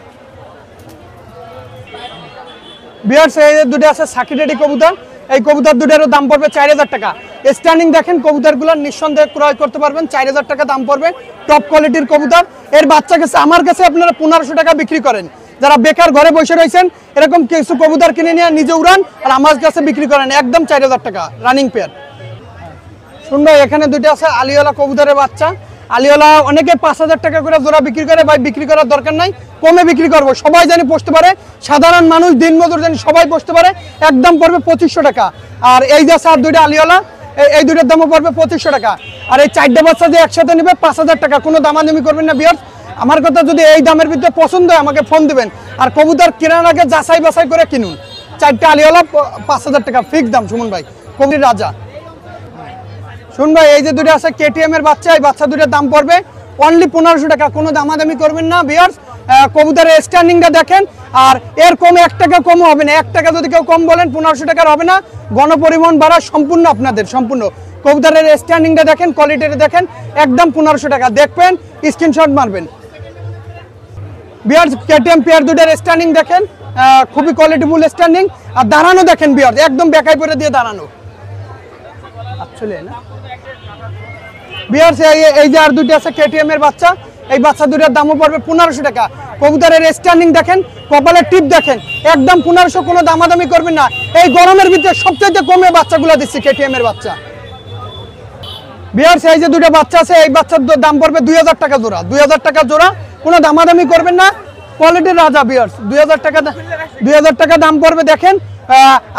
বিহার এই দুটো আছে সাকি টেডি কবুতর, এই কবুতর দুটোরও দাম পড়বে 4000 টাকা। স্ট্যান্ডিং দেখেন কবুতরগুলো নিঃসন্দেহে ক্রয় করতে পারবেন, 4000 টাকা দাম পড়বে, টপ কোয়ালিটির কবুতর। এর বাচ্চা কাছে আমার কাছে আপনারা 1500 টাকা বিক্রি করেন। যারা বেকার ঘরে বসে রয়েছেন এরকম কিছু কবুতর কিনে নিয়ে নিজে উড়ান আর আমার কাছে বিক্রি করেন, একদম 4000 টাকা রানিং পেয়ার। শুনবে এখানে দুটো আছে আলিওয়ালা কবুতরের বাচ্চা। আলিওয়ালা অনেকে 5000 টাকা করে জোড়া বিক্রি করে, ভাই বিক্রি করার দরকার নাই, কমে বিক্রি করবো, সবাই জানি পোষতে পারে, সাধারণ মানুষ দিনমজুর জানি সবাই পোষতে পারে, একদম পড়বে 2500 টাকা। আর এই যে আর দুইটা আলিওয়ালা, এই দুইটার দামও পড়বে 2500 টাকা। আর এই 4টে বাচ্চা যে একসাথে নেবে 5000 টাকা, কোনো দামাদামি করবেন না বিয়ার। আমার কথা যদি এই দামের ভিতরে পছন্দ হয় আমাকে ফোন দিবেন। আর কবুতর কেনার আগে যাচাই বাছাই করে কিনুন। 4টে আলিওয়ালা 5000 টাকা ফিক্স দাম। সুমন ভাই কবুতর রাজা। শুন ভাই এই যে দুটো আছে কেটিএম এর বাচ্চা, এই বাচ্চা দুটোর দাম পড়বে অনলি 1500 টাকা, কোনো দামাদামি করবেন না ভিউয়ার্স। কবুতরের স্ট্যান্ডিংটা দেখেন, আর এর কমে 1 টাকা কম হবে না। 1 টাকা যদি কেউ কম বলেন 1500 টাকার হবে না। গণপরিবহন ভাড়া সম্পূর্ণ আপনাদের, সম্পূর্ণ। কবুতরের স্ট্যান্ডিংটা দেখেন, কোয়ালিটিটা দেখেন, একদম 1500 টাকা। দেখবেন স্ক্রিনশট মারবেন। ভিউয়ার্স কেটিএম পেয়ার দুটোর স্ট্যান্ডিং দেখেন, খুবই কোয়ালিটিফুল স্ট্যান্ডিং। আর দাঁড়ানো দেখেন ভিউয়ার্স, একদম বেকাই পরে দিয়ে দাঁড়ানো। আসলে না বিয়ার্স এই যে আর দুটো আছে কেটিএম এর বাচ্চা, এই বাচ্চা দুটোর দামও পড়বে 1500 টাকা। কবুতরের স্ট্যান্ডিং দেখেন, কপালের টিপ দেখেন, একদম 1500, কোনো দামাদামি করবেন না। এই গরমের ভিতরে সবচেয়ে কমে বাচ্চাগুলো দিচ্ছি কেটিএম এর বাচ্চা। বিয়ার্স এই যে দুটো বাচ্চা আছে, এই বাচ্চার দাম পড়বে 2000 টাকা জোড়া, 2000 টাকা জোড়া, কোনো দামাদামি করবেন না। কোয়ালিটির রাজা বিয়ার্স, 2000 টাকা দাম পড়বে দেখেন।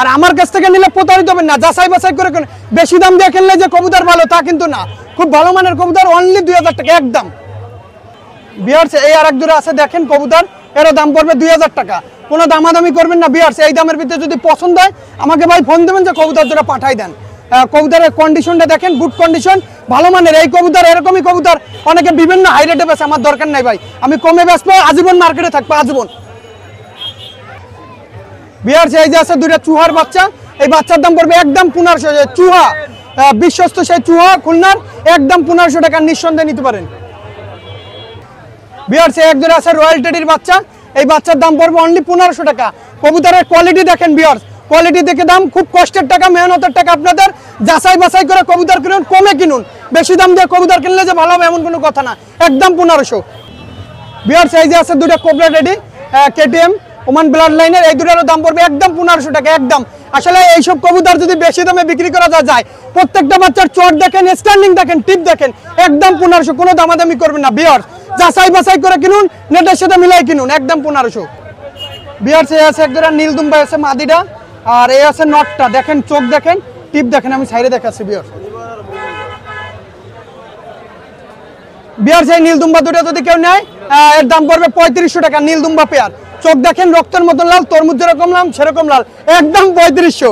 আর আমার কাছ থেকে নিলে প্রতারিত হবেন না, যাচাই বাছাই করে। বেশি দাম দিয়ে কিনলে যে কবুতর ভালো তা কিন্তু না, খুব ভালো মানের কবুতর, অনলি 2000 টাকা একদম। বিয়ার্স এই আর এক জোড়া আছে দেখেন কবুতর, এরও দাম পড়বে 2000 টাকা, কোনো দামাদামি করবেন না বিয়ার্স। এই দামের ভিতরে যদি পছন্দ হয় আমাকে ভাই ফোন দেবেন যে কবুতর জোড়া পাঠাই দেন। কবুতরের কন্ডিশনটা দেখেন, গুড কন্ডিশন, ভালো মানের। এই কবুতর এরকমই কবুতর অনেকে বিভিন্ন হাই রেটে বেচে, আমার দরকার নাই ভাই, আমি কমে বেচবো, আজীবন মার্কেটে থাকবো, আজীবন। বিয়ার্স এই যে আছে দুইটা চুহার বাচ্চা, এই বাচ্চার দাম পড়বে একদম 1500। চুহা বিশ্বস্ত সেই চুহা খুলনার, একদম 1500 টাকা, নিঃসন্দেহে নিতে পারেন। বিয়ার্স এক জোড়া আছে রয়্যাল টেডির বাচ্চা, এই বাচ্চার দাম পড়বে অনলি 1500 টাকা। কবুতরের কোয়ালিটি দেখেন বিয়ার্স, কোয়ালিটি দেখে দাম, খুব কষ্টের টাকা, মেহনতের টাকা আপনাদের, যাচাই বাছাই করে কবুতর কিনুন, কমে কিনুন। বেশি দাম দিয়ে কবুতর কিনলে যে ভালো হবে এমন কোনো কথা না, একদম 1500। বিয়ার্স এই যে আছে দুটো cobra teddy KTM Oman blood লাইনের, এই দুটোর দাম পড়বে একদম 1500 টাকা একদম। আসলে এইসব কবুতর যদি বেশি দামে বিক্রি করা যায়, প্রত্যেকটা বাচ্চার চট দেখেন, স্ট্যান্ডিং দেখেন, টিপ দেখেন, একদম 1500, কোনো দামাদামি করবেন না বিয়ার্স। যাচাই বাছাই করে কিনুন, নেটের সাথে মিলাই কিনুন, একদম 1500। বিয়ার্স এই আছে একজোড়া নীল দুম্বা আছে মাদিটা, আর এই আছে নটটা দেখেন, চোখ দেখেন, টিপ দেখেন, আমি সাইডে দেখাচ্ছি বিয়ার্স। বিয়ার সেই নীল দুম্বা দুটো যদি কেউ নেয় এর দাম পড়বে 3500 টাকা। নীল দুম্বা পেয়ার, চোখ দেখেন রক্তের মতন লাল, তরমুজ যেরকম লাল সেরকম লাল, একদম 3500।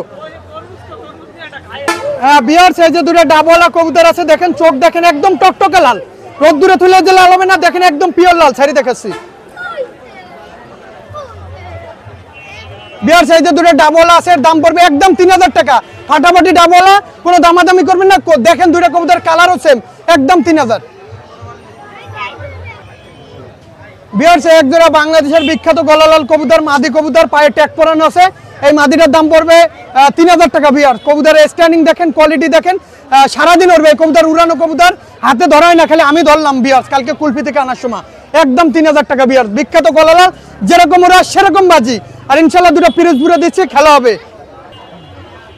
বিয়ার সেই যে দুটো ডাবলা কবুতর আছে, দেখেন চোখ দেখেন একদম টকটকে লাল, রোদ্দুরে তুলে যে লাল হবে না, দেখেন একদম পিওর লাল ছাড়ি দেখাচ্ছি। বিয়ার সাইজে দুটো ডাবল আছে, এর দাম পড়বে একদম 3000 টাকা। ফাটাফাটি ডাবলা, কোনো দামাদামি করবেন না। দেখেন দুটো কবুতর কালারও সেম, একদম 3000। বিয়ার সাইজ এক জোড়া বাংলাদেশের বিখ্যাত গলালাল কবুতর, মাদি কবুতর, পায়ে ট্যাগ পরানো আছে। এই মাদিটার দাম পড়বে 3000 টাকা। বিয়ার কবুতরের স্ট্যান্ডিং দেখেন, কোয়ালিটি দেখেন, সারাদিন উড়বে। কবুতর উড়ানো কবুতর, হাতে ধরাই না, খালি আমি ধরলাম বিয়ার কালকে কুলফি থেকে আনার সময়। একদম 3000 টাকা বিয়ার, বিখ্যাত গলালাল, যেরকম ওরা সেরকম বাজি। আর ইনশাল্লাহ দুটো পিরোজপুরে দিচ্ছি, খেলা হবে।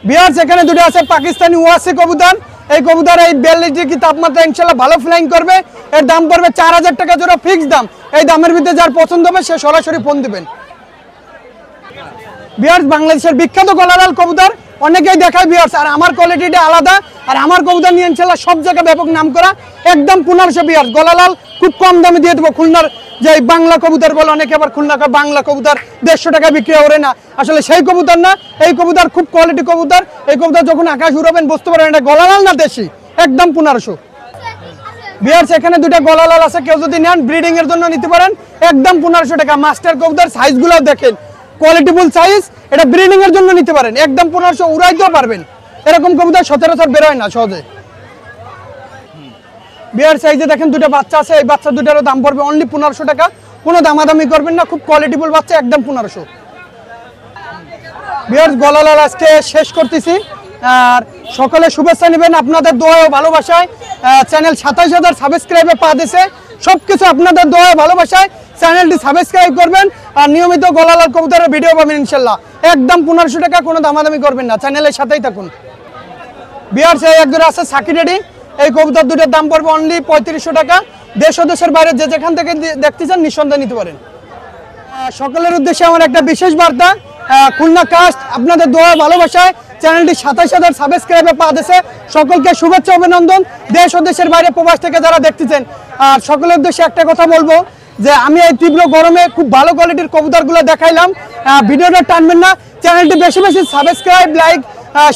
বিয়ার সেখানে দুটো আছে পাকিস্তানি ওয়াসি কবুতর। এই কবুতর এই 42 ডিগ্রি তাপমাত্রা ইনশাল্লাহ ভালো ফ্লাইং করবে। এর দাম পড়বে 4000 টাকা জোড়া, ফিক্স দাম। এই দামের ভিতরে যার পছন্দ হবে সে সরাসরি ফোন দিবেন। বিয়ার্স বাংলাদেশের বিখ্যাত গলালাল কবুতর, অনেকেই দেখায় বিয়ার্স, আর আমার কোয়ালিটিটা আলাদা। আর আমার কবুতর নিয়ে ইনশাল্লাহ সব জায়গায় ব্যাপক নাম করা। একদম 1500 বিয়ার্স গলালাল, খুব কম দামে দিয়ে দেবো। খুলনার যে বাংলা কবুতর বলে অনেকে, আবার খুলনা বাংলা কবুতর 150 টাকা বিক্রি করে না, আসলে সেই কবুতর না। এই কবুতর খুব কোয়ালিটি কবুতর। এই কবুতর যখন আকাশ উড়াবেন বুঝতে পারেন এটা গলালাল না দেশি, একদম 1500। বিয়ার্স এখানে দুটো গলালাল আছে, কেউ যদি নেন ব্রিডিং এর জন্য নিতে পারেন, একদম 1500 টাকা। মাস্টার কবুতর, সাইজগুলো দেখেন কোয়ালিটিফুল সাইজ, এটা ব্রিডিং এর জন্য নিতে পারেন, একদম 1500। উড়াইতেও পারবেন, এরকম কবুতর সচরাচর বেরোয় না সহজে। বিয়ার সাইজে দেখেন দুটো বাচ্চা আছে, এই বাচ্চা দুটারও দাম পড়বে অনলি 1500 টাকা। কোনো দামাদামি করবেন না, খুব কোয়ালিটিফুল বাচ্চা, একদম 1500। বিয়ার গলালাল আজকে শেষ করতেছি। আর সকলে শুভেচ্ছা নেবেন, আপনাদের দোয়া ও ভালোবাসায় চ্যানেল 27000 সাবস্ক্রাইবে পা দিয়েছে। সবকিছু আপনাদের দোয়া ও ভালোবাসায় চ্যানেলটি সাবস্ক্রাইব করবেন, আর নিয়মিত গলালাল কবুতরের ভিডিও পাবেন ইনশাল্লাহ। একদম 1500 টাকা, কোনো দামাদামি করবেন না, চ্যানেলের সাথেই থাকুন। বিয়ার সেই একজন আছে সাকি রেডি, এই কবুতর দুটোর দাম পড়বে অনলি 3500 টাকা। দেশ ও দেশের বাইরে যে যেখান থেকে দেখতে চান নিঃসন্দেহে নিতে পারেন। সকলের উদ্দেশ্যে আমার একটা বিশেষ বার্তা, খুলনা কাস্ট আপনাদের দোয়া ভালোবাসায় চ্যানেলটি 27000 সাবস্ক্রাইবে পা দিয়েছে। সকলকে শুভেচ্ছা অভিনন্দন, দেশ ও দেশের বাইরে প্রবাস থেকে যারা দেখতেছেন। আর সকলের উদ্দেশ্যে একটা কথা বলবো যে আমি এই তীব্র গরমে খুব ভালো কোয়ালিটির কবুতরগুলো দেখাইলাম। ভিডিওটা টানবেন না, চ্যানেলটি বেশি বেশি সাবস্ক্রাইব, লাইক,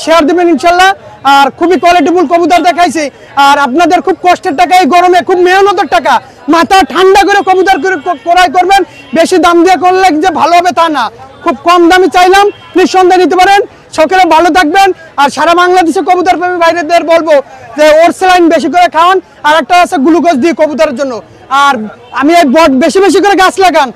শেয়ার দেবেন ইনশাল্লাহ। আর খুবই কোয়ালিটিফুল কবুতর দেখাইছি। আর আপনাদের খুব কষ্টের টাকা, এই গরমে খুব মেহনতের টাকা, মাথা ঠান্ডা করে কবুতর ক্রয় করবেন। বেশি দাম দিয়ে করলে যে ভালো হবে তা না, খুব কম দামে চাইলাম, নিঃসন্দেহে নিতে পারেন। সকলে ভালো থাকবেন। আর সারা বাংলাদেশে কবুতর প্রেমী ভাইদের বলবো যে ওরসেলাইন বেশি করে খাওয়ান, আর একটা আছে গ্লুকোজ দিয়ে কবুতরের জন্য। আর আমি এই বট বেশি বেশি করে গাছ লাগান,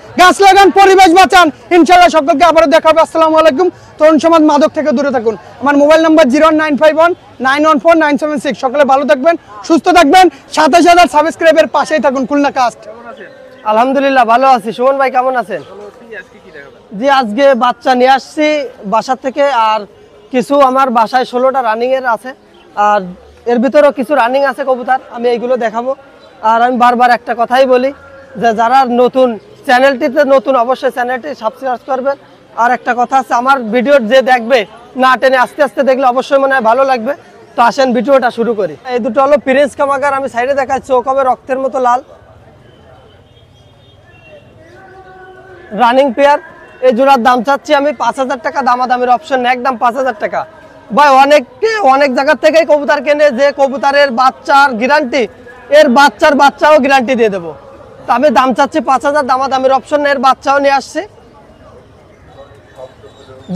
পরিবেশ বাঁচান ইনশাল্লাহ। সকলকে আবারও দেখা হবে। আসসালামু আলাইকুম। তরুণ সমাজ, মাদক থেকে দূরে থাকুন। আমার মোবাইল নাম্বার 01951914976। সকলে ভালো থাকবেন, সুস্থ থাকবেন, 27000 সাবস্ক্রাইবের পাশেই থাকুন। খুলনা কাস্ট। আলহামদুলিল্লাহ ভালো আছি। সুমন ভাই কেমন আছেন? জি আজকে বাচ্চা নিয়ে আসছি বাসা থেকে, আর কিছু আমার বাসায় 16টা রানিং এর আছে, আর এর ভিতরেও কিছু রানিং আছে কবুতর, আমি এইগুলো দেখাবো। আর আমি বারবার একটা কথাই বলি যে যারা নতুন, চ্যানেলটিতে নতুন, অবশ্যই চ্যানেলটি সাবস্ক্রাইব করবেন। আর একটা কথা আছে, আমার ভিডিও যে দেখবে না টেনে আস্তে আস্তে দেখলে অবশ্যই মনে হয় ভালো লাগবে। তো আসেন ভিডিওটা শুরু করি। এই দুটো হলো প্রিন্স কামাগার, আমি সাইডে দেখাচ্ছি, চোখ হবে রক্তের মতো লাল, রানিং পেয়ার। এই জোড়ার দাম চাচ্ছি আমি 5000 টাকা, দামাদামির অপশন নেই, একদম 5000 টাকা। ভাই অনেকে অনেক জায়গার থেকেই কবুতর কেনে, যে কবুতরের বাচ্চার গ্যারান্টি, এর বাচ্চাও গ্যারান্টি দিয়ে দেবো। তো আমি দাম চাচ্ছি 5000, দামাদামির অপশন নেই। এর বাচ্চাও নিয়ে আসছি,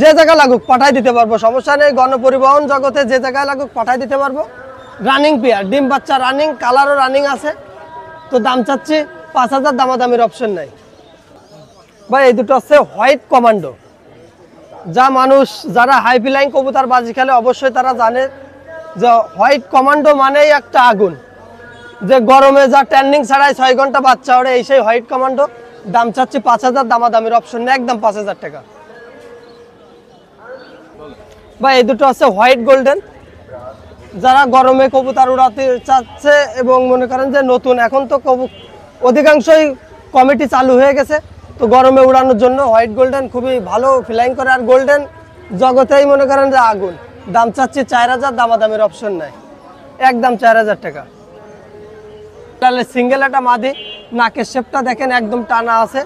যে জায়গা লাগুক পাঠাই দিতে পারবো, সমস্যা নেই। গণপরিবহন জগতে যে জায়গায় লাগুক পাঠাই দিতে পারবো। রানিং পেয়ার, ডিম বাচ্চা রানিং, কালারও রানিং আছে। তো দাম চাচ্ছি 5000, দামাদামির অপশন নাই। ভাই এই দুটো হচ্ছে হোয়াইট কমান্ডো, যা মানুষ যারা হাই ফ্লাইং কবুতর বাজি খেলে অবশ্যই তারা জানে যে হোয়াইট কমান্ডো মানেই একটা আগুন, যে গরমে যা ট্যান্ডিং ছাড়াই 6 ঘন্টা বাচ্চা ওড়ে, এই সেই হোয়াইট কমান্ডো। দাম চাচ্ছি 5000, দামাদামির অপশন নেই, একদম 5000 টাকা। ভাই এই দুটো হচ্ছে হোয়াইট গোল্ডেন, যারা গরমে কবুতর উড়াতে চাচ্ছে এবং মনে করেন যে নতুন, এখন তো অধিকাংশই কমিটি চালু হয়ে গেছে, তো গরমে উড়ানোর জন্য হোয়াইট গোল্ডেন খুবই ভালো ফ্লাইং করে। আর গোল্ডেন জগতেই মনে করেন যে আগুন। দাম চাচ্ছি 4000, দামাদামির অপশন নাই, একদম 4000 টাকা। তাহলে সিঙ্গেল একটা মাদি, নাকের শেপটা দেখেন একদম টানা আছে,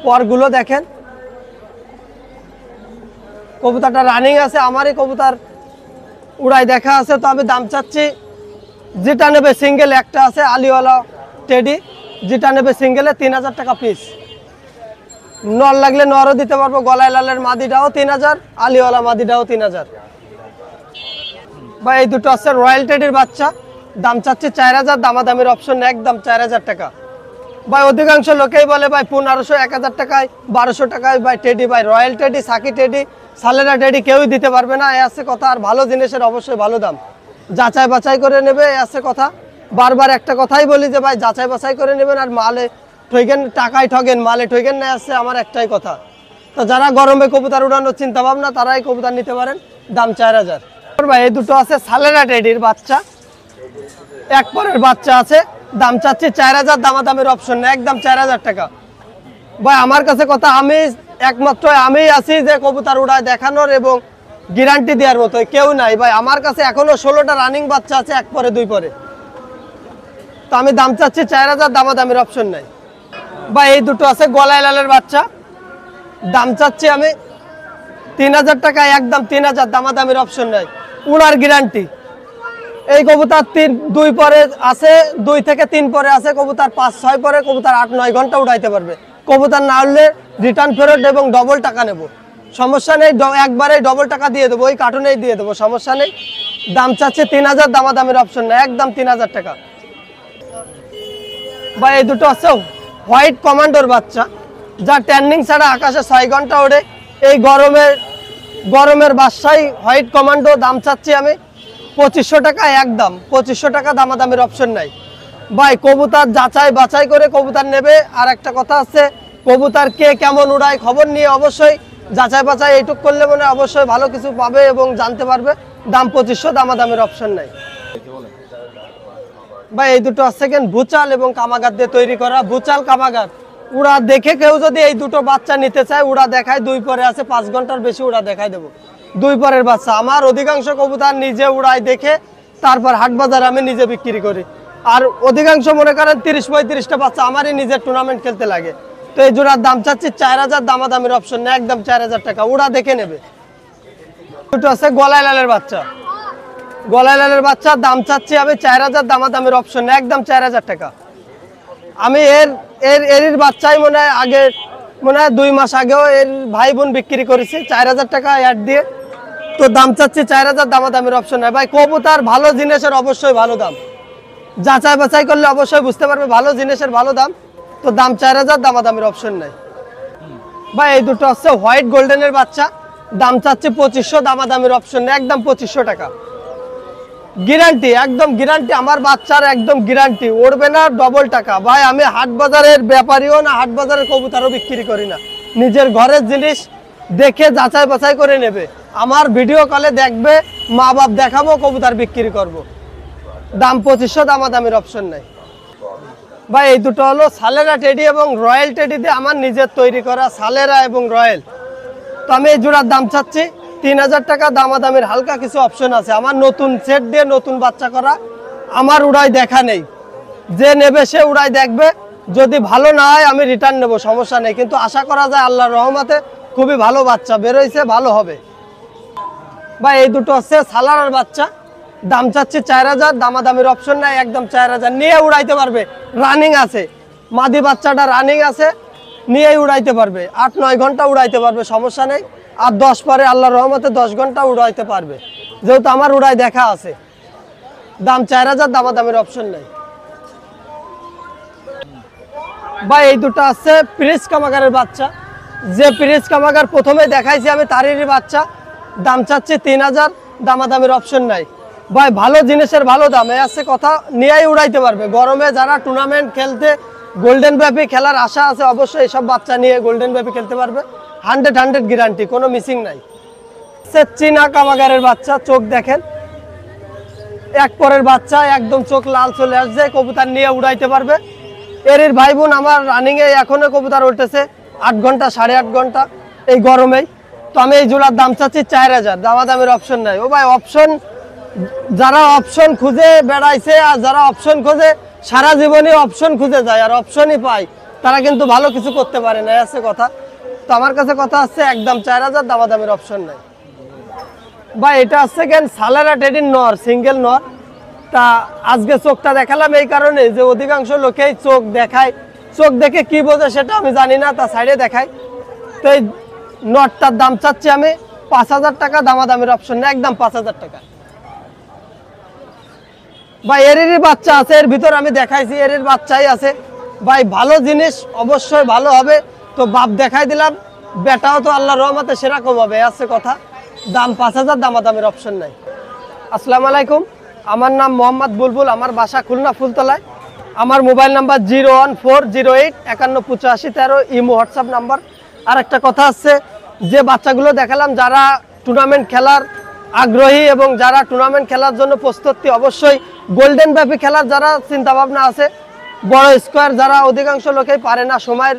পরগুলো দেখেন, কবুতরটা রানিং আছে, আমারই কবুতর উড়াই দেখা আছে। তো আমি দাম চাচ্ছি, যেটা নেবে সিঙ্গেল একটা আছে আলিওয়ালা টেডি, যেটা নেবে সিঙ্গেলে 3000 টাকা পিস। নর লাগলে নরও দিতে পারবো, গলায় লালের মাদিটাও 3000, আলিওয়ালা মাদিটাও 3000। ভাই এই দুটো আছে রয়্যাল টেডির বাচ্চা, দাম চাচ্ছি 4000, দামাদামির অপশন একদম 4000 টাকা। ভাই অধিকাংশ লোকেই বলে ভাই 1500, 1000 টাকায়, 1200 টাকায় ভাই টেডি, ভাই রয়্যাল টেডি, সাকি টেডি, সালেরা টেডি কেউই দিতে পারবে না, এ আছে কথা। আর ভালো জিনিসের অবশ্যই ভালো দাম, যাচাই বাছাই করে নেবে, এ আছে কথা। বারবার একটা কথাই বলি যে ভাই যাচাই বাছাই করে নেবেন, আর মালে ঠকেন, টাকায় ঠকেন, মালে ঠকেন না, আছে আমার একটাই কথা। তো যারা গরমে কবুতর উড়ানোর চিন্তা ভাবনা, তারাই কবুতর নিতে পারেন, দাম 4000। ভাই এই দুটো আছে সালেরা টেডির বাচ্চা, এক পরের বাচ্চা আছে, দাম চাচ্ছি 4000, দামাদামের অপশন নেই, একদম 4000 টাকা। ভাই আমার কাছে কথা, আমি একমাত্র আমি আছি যে কবুতর উড়ায় দেখানোর এবং গ্যারান্টি দেওয়ার মতো, কেউ নাই ভাই। আমার কাছে এখনো 16টা রানিং বাচ্চা আছে, এক পরে দুই পরে। তো আমি দাম চাচ্ছি 4000, দামাদামের অপশন নাই। ভাই এই দুটো আছে গলায় লালের বাচ্চা, দাম চাচ্ছি আমি 3000 টাকা, একদম 3000, দামাদামের অপশন নাই, উড়ার গ্যারান্টি। এই কবুতর 2 পরে আছে, 2 থেকে 3 পরে আছে, কবুতর 5-6 পরে, কবুতর 8-9 ঘন্টা উড়াইতে পারবে। কবুতর না উড়লে রিটার্ন ফেরত এবং ডবল টাকা নেব, সমস্যা নেই, একবারে ডবল টাকা দিয়ে দেবো, ওই কার্টুনেই দিয়ে দেবো, সমস্যা নেই। দাম চাচ্ছে 3000, দামাদামের অপশন নেই, একদম 3000 টাকা। বা এই দুটো আছে হোয়াইট কমান্ডোর বাচ্চা, যা ট্যান্ডিং ছাড়া আকাশে 6 ঘন্টা ওড়ে। এই গরমের বাসায় হোয়াইট কমান্ডো, দাম চাচ্ছি আমি 2500 টাকা, একদম 2500 টাকা, দামাদামের অপশন নাই। ভাই কবুতর যাচাই বাছাই করে কবুতর নেবে। আর একটা কথা আছে, কবুতর কে কেমন উড়ায় খবর নিয়ে অবশ্যই যাচাই বাছাই এইটুক করলে মনে অবশ্যই ভালো কিছু পাবে এবং জানতে পারবে। দাম 2500, দামাদামের অপশন নাই। ভাই এই দুটো আছে বুচাল এবং কামাগার দিয়ে তৈরি করা, বুচাল কামাগার। উড়া দেখে কেউ যদি এই দুটো বাচ্চা নিতে চায়, উড়া দেখায় 2 পরে আছে, 5 ঘন্টার বেশি উড়া দেখায় দেবো। 2 পরের বাচ্চা আমার অধিকাংশ কবুতর নিজে উড়াই দেখে তারপর হাট বাজারে আমি নিজে বিক্রি করি। আর অধিকাংশ মনে করেন 30-35টা বাচ্চা আমারই নিজের টুর্নামেন্ট খেলতে লাগে। তো এই জোড়ার দাম চাচ্ছি 4000, দামাদামের অপশন নেই, একদম 4000 টাকা, উড়া দেখে নেবে। দুটো আছে গলায় লালের বাচ্চা, গলায় লালের বাচ্চা, দাম চাচ্ছি আমি 4000, দামাদামের অপশন নেই, একদম 4000 টাকা। আমি এর বাচ্চাই মনে হয় 2 মাস আগেও এর ভাই বোন বিক্রি করেছি 4000 টাকা অ্যাড দিয়ে। তো দাম চাচ্ছি 4000, দামাদামের অপশন নাই। ভাই কবুতর ভালো জিনিসের অবশ্যই ভালো দাম, যাচাই বাছাই করলে অবশ্যই বুঝতে পারবে ভালো জিনিসের ভালো দাম। তো দাম 4000, দামাদামের অপশন নাই। ভাই এই দুটো হচ্ছে হোয়াইট গোল্ডেনের বাচ্চা, দাম চাচ্ছি 2500, দামাদামের অপশন নেই, একদম 2500 টাকা। গ্যারান্টি, একদম গ্যারান্টি, আমার বাচ্চার একদম গ্যারান্টি, উড়বে না, ডবল টাকা। ভাই আমি হাট বাজারের ব্যাপারীও না, হাট বাজারের কবুতরও বিক্রি করি না, নিজের ঘরের জিনিস দেখে যাচাই বাছাই করে নেবে। আমার ভিডিও কলে দেখবে, মা বাপ দেখাবো, কবুতর বিক্রি করব। দাম 2500, দামাদামের অপশন নাই। ভাই এই দুটো হলো সালেরা টেডি এবং রয়্যাল টেডি দিয়ে আমার নিজের তৈরি করা, সালেরা এবং রয়্যাল। তো আমি এই জোড়ার দাম চাচ্ছি 3000 টাকা, দামাদামের হালকা কিছু অপশন আছে। আমার নতুন সেট দিয়ে নতুন বাচ্চা করা, আমার উড়াই দেখা নেই, যে নেবে সে উড়াই দেখবে, যদি ভালো না হয় আমি রিটার্ন নেব, সমস্যা নেই। কিন্তু আশা করা যায় আল্লাহর রহমতে খুবই ভালো বাচ্চা বেরোইছে, ভালো হবে। ভাই এই দুটো হচ্ছে সালারার বাচ্চা, দাম চাচ্ছি 4000, দামাদামের অপশন নাই, একদম 4000, নিয়ে উড়াইতে পারবে, রানিং আছে, মাদি বাচ্চাটা রানিং আছে, নিয়েই উড়াইতে পারবে, 8-9 ঘন্টা উড়াইতে পারবে, সমস্যা নেই। আর 10 পরে আল্লাহর রহমতে 10 ঘন্টা উড়াইতে পারবে, যেহেতু আমার উড়াই দেখা আছে। দাম 4000, দামাদামের অপশন নাই। ভাই এই দুটো আছে প্রিন্স কামাগারের বাচ্চা, যে প্রিন্স কামাগার প্রথমে দেখাইছি আমি তারেরই বাচ্চা, দাম চাচ্ছি 3000, দামাদামের অপশন নাই। ভাই ভালো জিনিসের ভালো দাম, এ আছে কথা, নিয়েই উড়াইতে পারবে। গরমে যারা টুর্নামেন্ট খেলতে, গোল্ডেন ব্যাপি খেলার আশা আছে, অবশ্যই এইসব বাচ্চা নিয়ে গোল্ডেন ব্যাপি খেলতে পারবে, 100 গ্যারান্টি, কোনো মিসিং নাই। চীনা কামাগারের বাচ্চা, চোখ দেখেন, এক পরের বাচ্চা, একদম চোখ লাল চলে আসছে, কবুতর নিয়ে উড়াইতে পারবে। এর ভাই বোন আমার রানিংয়ে এখনো কবুতর উঠতেছে 8 ঘন্টা, 8.5 ঘন্টা এই গরমেই। তো আমি এই জোড়ার দাম চাচ্ছি 4000, দামাদামের অপশন নাই। ও ভাই অপশন, যারা অপশন খুঁজে বেড়াইছে আর যারা অপশন খোঁজে সারা জীবনে অপশন খুঁজে যায় আর অপশনই পায়, তারা কিন্তু ভালো কিছু করতে পারে না, আছে কথা। তো আমার কাছে কথা হচ্ছে একদম 4000, দামাদামির অপশন নাই ভাই। এটা হচ্ছে কেন সালারা টেডির নর, সিঙ্গেল নর। তা আজকে চোখটা দেখালাম এই কারণে যে অধিকাংশ লোকেই চোখ দেখায়, চোখ দেখে কি বোঝে সেটা আমি জানি না, তা সাইডে দেখায়। তো এই নটটার দাম চাচ্ছি আমি 5000 টাকা, দামাদামির অপশন নেই, একদম 5000 টাকা ভাই। এরই বাচ্চা আছে, এর ভিতর আমি দেখাইছি এর বাচ্চাই আছে ভাই। ভালো জিনিস অবশ্যই ভালো হবে, তো বাপ দেখাই দিলাম, বেটাও তো আল্লাহর রহমতে সেরকম হবে, আছে কথা। দাম 5000, দামাদামির অপশন নাই। আসসালামু আলাইকুম, আমার নাম মোহাম্মদ বুলবুল, আমার বাসা খুলনা ফুলতলায়। আমার mobile number 01408518513, imo WhatsApp number. আর একটা কথা আছে, যে বাচ্চাগুলো দেখালাম যারা টুর্নামেন্ট খেলার আগ্রহী এবং যারা টুর্নামেন্ট খেলার জন্য প্রস্তুতি, অবশ্যই গোল্ডেন ব্যাপী খেলার যারা চিন্তাভাবনা আছে, বড় স্কোয়ার যারা অধিকাংশ লোকেই পারে না সময়ের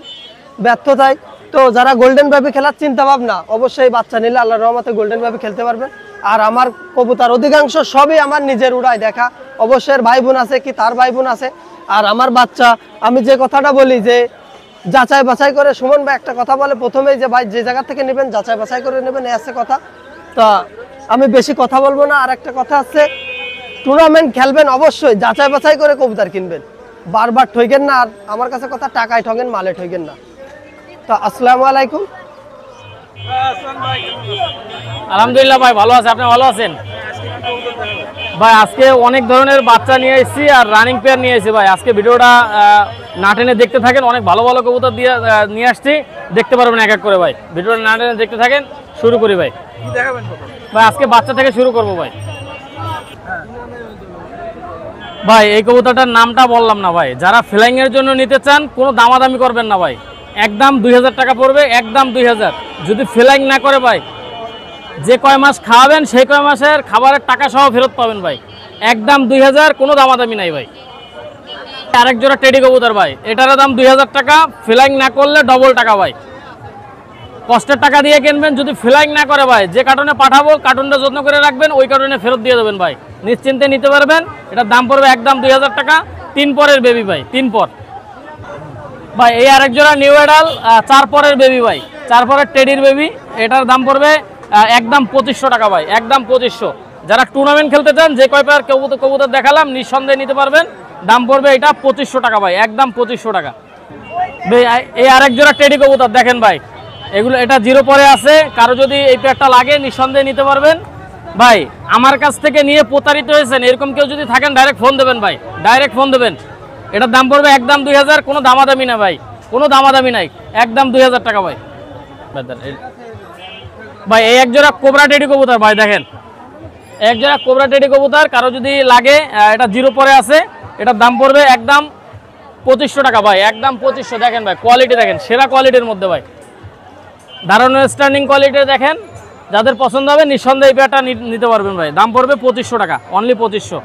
ব্যর্থতায়, তো যারা গোল্ডেন ব্যাপী খেলার চিন্তাভাবনা, অবশ্যই বাচ্চা নিলে আল্লাহর রহমতে গোল্ডেন ব্যাপী খেলতে পারবেন। আর আমার কবুতর অধিকাংশ সবই আমার নিজের উড়ায় দেখা, অবশ্যই ভাই বোন আছে কি তার ভাই বোন আছে। আর আমার বাচ্চা, আমি যে কথাটা বলি যে যাচাই বাছাই করে, সুমন ভাই একটা কথা বলে প্রথমেই যে ভাই যে জায়গা থেকে নেবেন যাচাই বাছাই করে নেবেন, এই আছে কথা। তা আমি বেশি কথা বলবো না। আর একটা কথা আছে, টুর্নামেন্ট খেলবেন অবশ্যই যাচাই বাছাই করে কবুতর কিনবেন, বারবার ঠইকেন না। আর আমার কাছে কথা, টাকায় ঠগেন, মালে ঠইকেন না। তো আসসালামু আলাইকুম। আলহামদুলিল্লাহ ভাই, ভালো আছে, আপনি ভালো আছেন ভাই? আজকে অনেক ধরনের বাচ্চা নিয়ে এসেছি আর রানিং পেয়ার নিয়ে এসেছি ভাই। আজকে ভিডিওটা না টেনে দেখতে থাকেন, অনেক ভালো ভালো কবুতর দিয়ে নিয়ে আসছি, দেখতে পারবেন এক এক করে ভাই। ভিডিওটা না টেনে দেখতে থাকেন, শুরু করি ভাই। কি দেখাবেন ভাই আজকে বাচ্চা থেকে শুরু করবো ভাই। ভাই এই কবুতরটার নামটা বললাম না ভাই, যারা ফ্লাইং এর জন্য নিতে চান কোনো দামাদামি করবেন না ভাই, একদম 2000 টাকা পড়বে, একদম 2000। যদি ফ্লাইং না করে ভাই, যে কয় মাস খাওয়াবেন সেই কয় মাসের খাবারের টাকা সহ ফেরত পাবেন ভাই, একদম 2000, কোনো দামাদামি নাই ভাই। আরেক জোড়া টেডি কবুতর ভাই, এটার দাম 2000 টাকা, ফ্লাইং না করলে ডবল টাকা ভাই। কষ্টের টাকা দিয়ে কিনবেন, যদি ফ্লাইং না করে ভাই, যে কার্টুনে পাঠাবো কার্টুনটা যত্ন করে রাখবেন, ওই কার্টুনে ফেরত দিয়ে দেবেন ভাই, নিশ্চিন্তে নিতে পারবেন। এটার দাম পড়বে একদম 2000 টাকা, 3 পরের বেবি ভাই, 3 পর ভাই। এই আরেক জোড়া নিউ এডাল 4 পরের বেবি ভাই, 4 পরের টেডির বেবি, এটার দাম পড়বে একদম 2500 টাকা ভাই, একদম 2500। যারা টুর্নামেন্ট খেলতে চান, যে কয় পেয়ার কবুতর দেখালাম নিঃসন্দেহে নিতে পারবেন, দাম পড়বে এটা 2500 টাকা ভাই, একদম 2500 টাকা। এই আরেক জোড়া টেডি কবুতর দেখেন ভাই, এগুলো এটা 0 পরে আছে, কারো যদি এই পেয়ারটা লাগে নিঃসন্দেহে নিতে পারবেন ভাই। আমার কাছ থেকে নিয়ে প্রতারিত হয়েছেন এরকম কেউ যদি থাকেন, ডাইরেক্ট ফোন দেবেন ভাই, ডাইরেক্ট ফোন দেবেন। এটার দাম পড়বে একদম 2000, কোনো দামাদামি না ভাই, কোনো দামাদামি নাই, একদম 2000 টাকা ভাই। ভাই এই এক জোড়া কোবরা টেডি কবুতর ভাই, দেখেন এক জোড়া কোবরা টেডি কবুতর, কারো যদি লাগে, এটা 0 পরে আছে, এটার দাম পড়বে একদম 2500 টাকা ভাই, একদম 2500। দেখেন ভাই কোয়ালিটি দেখেন, সেরা কোয়ালিটির মধ্যে ভাই, দারুণ স্ট্যান্ডিং কোয়ালিটি দেখেন। যাদের পছন্দ হবে নিঃসন্দেহে এই পেয়ারটা নিতে পারবেন ভাই, দাম পড়বে 2500 টাকা, অনলি 2500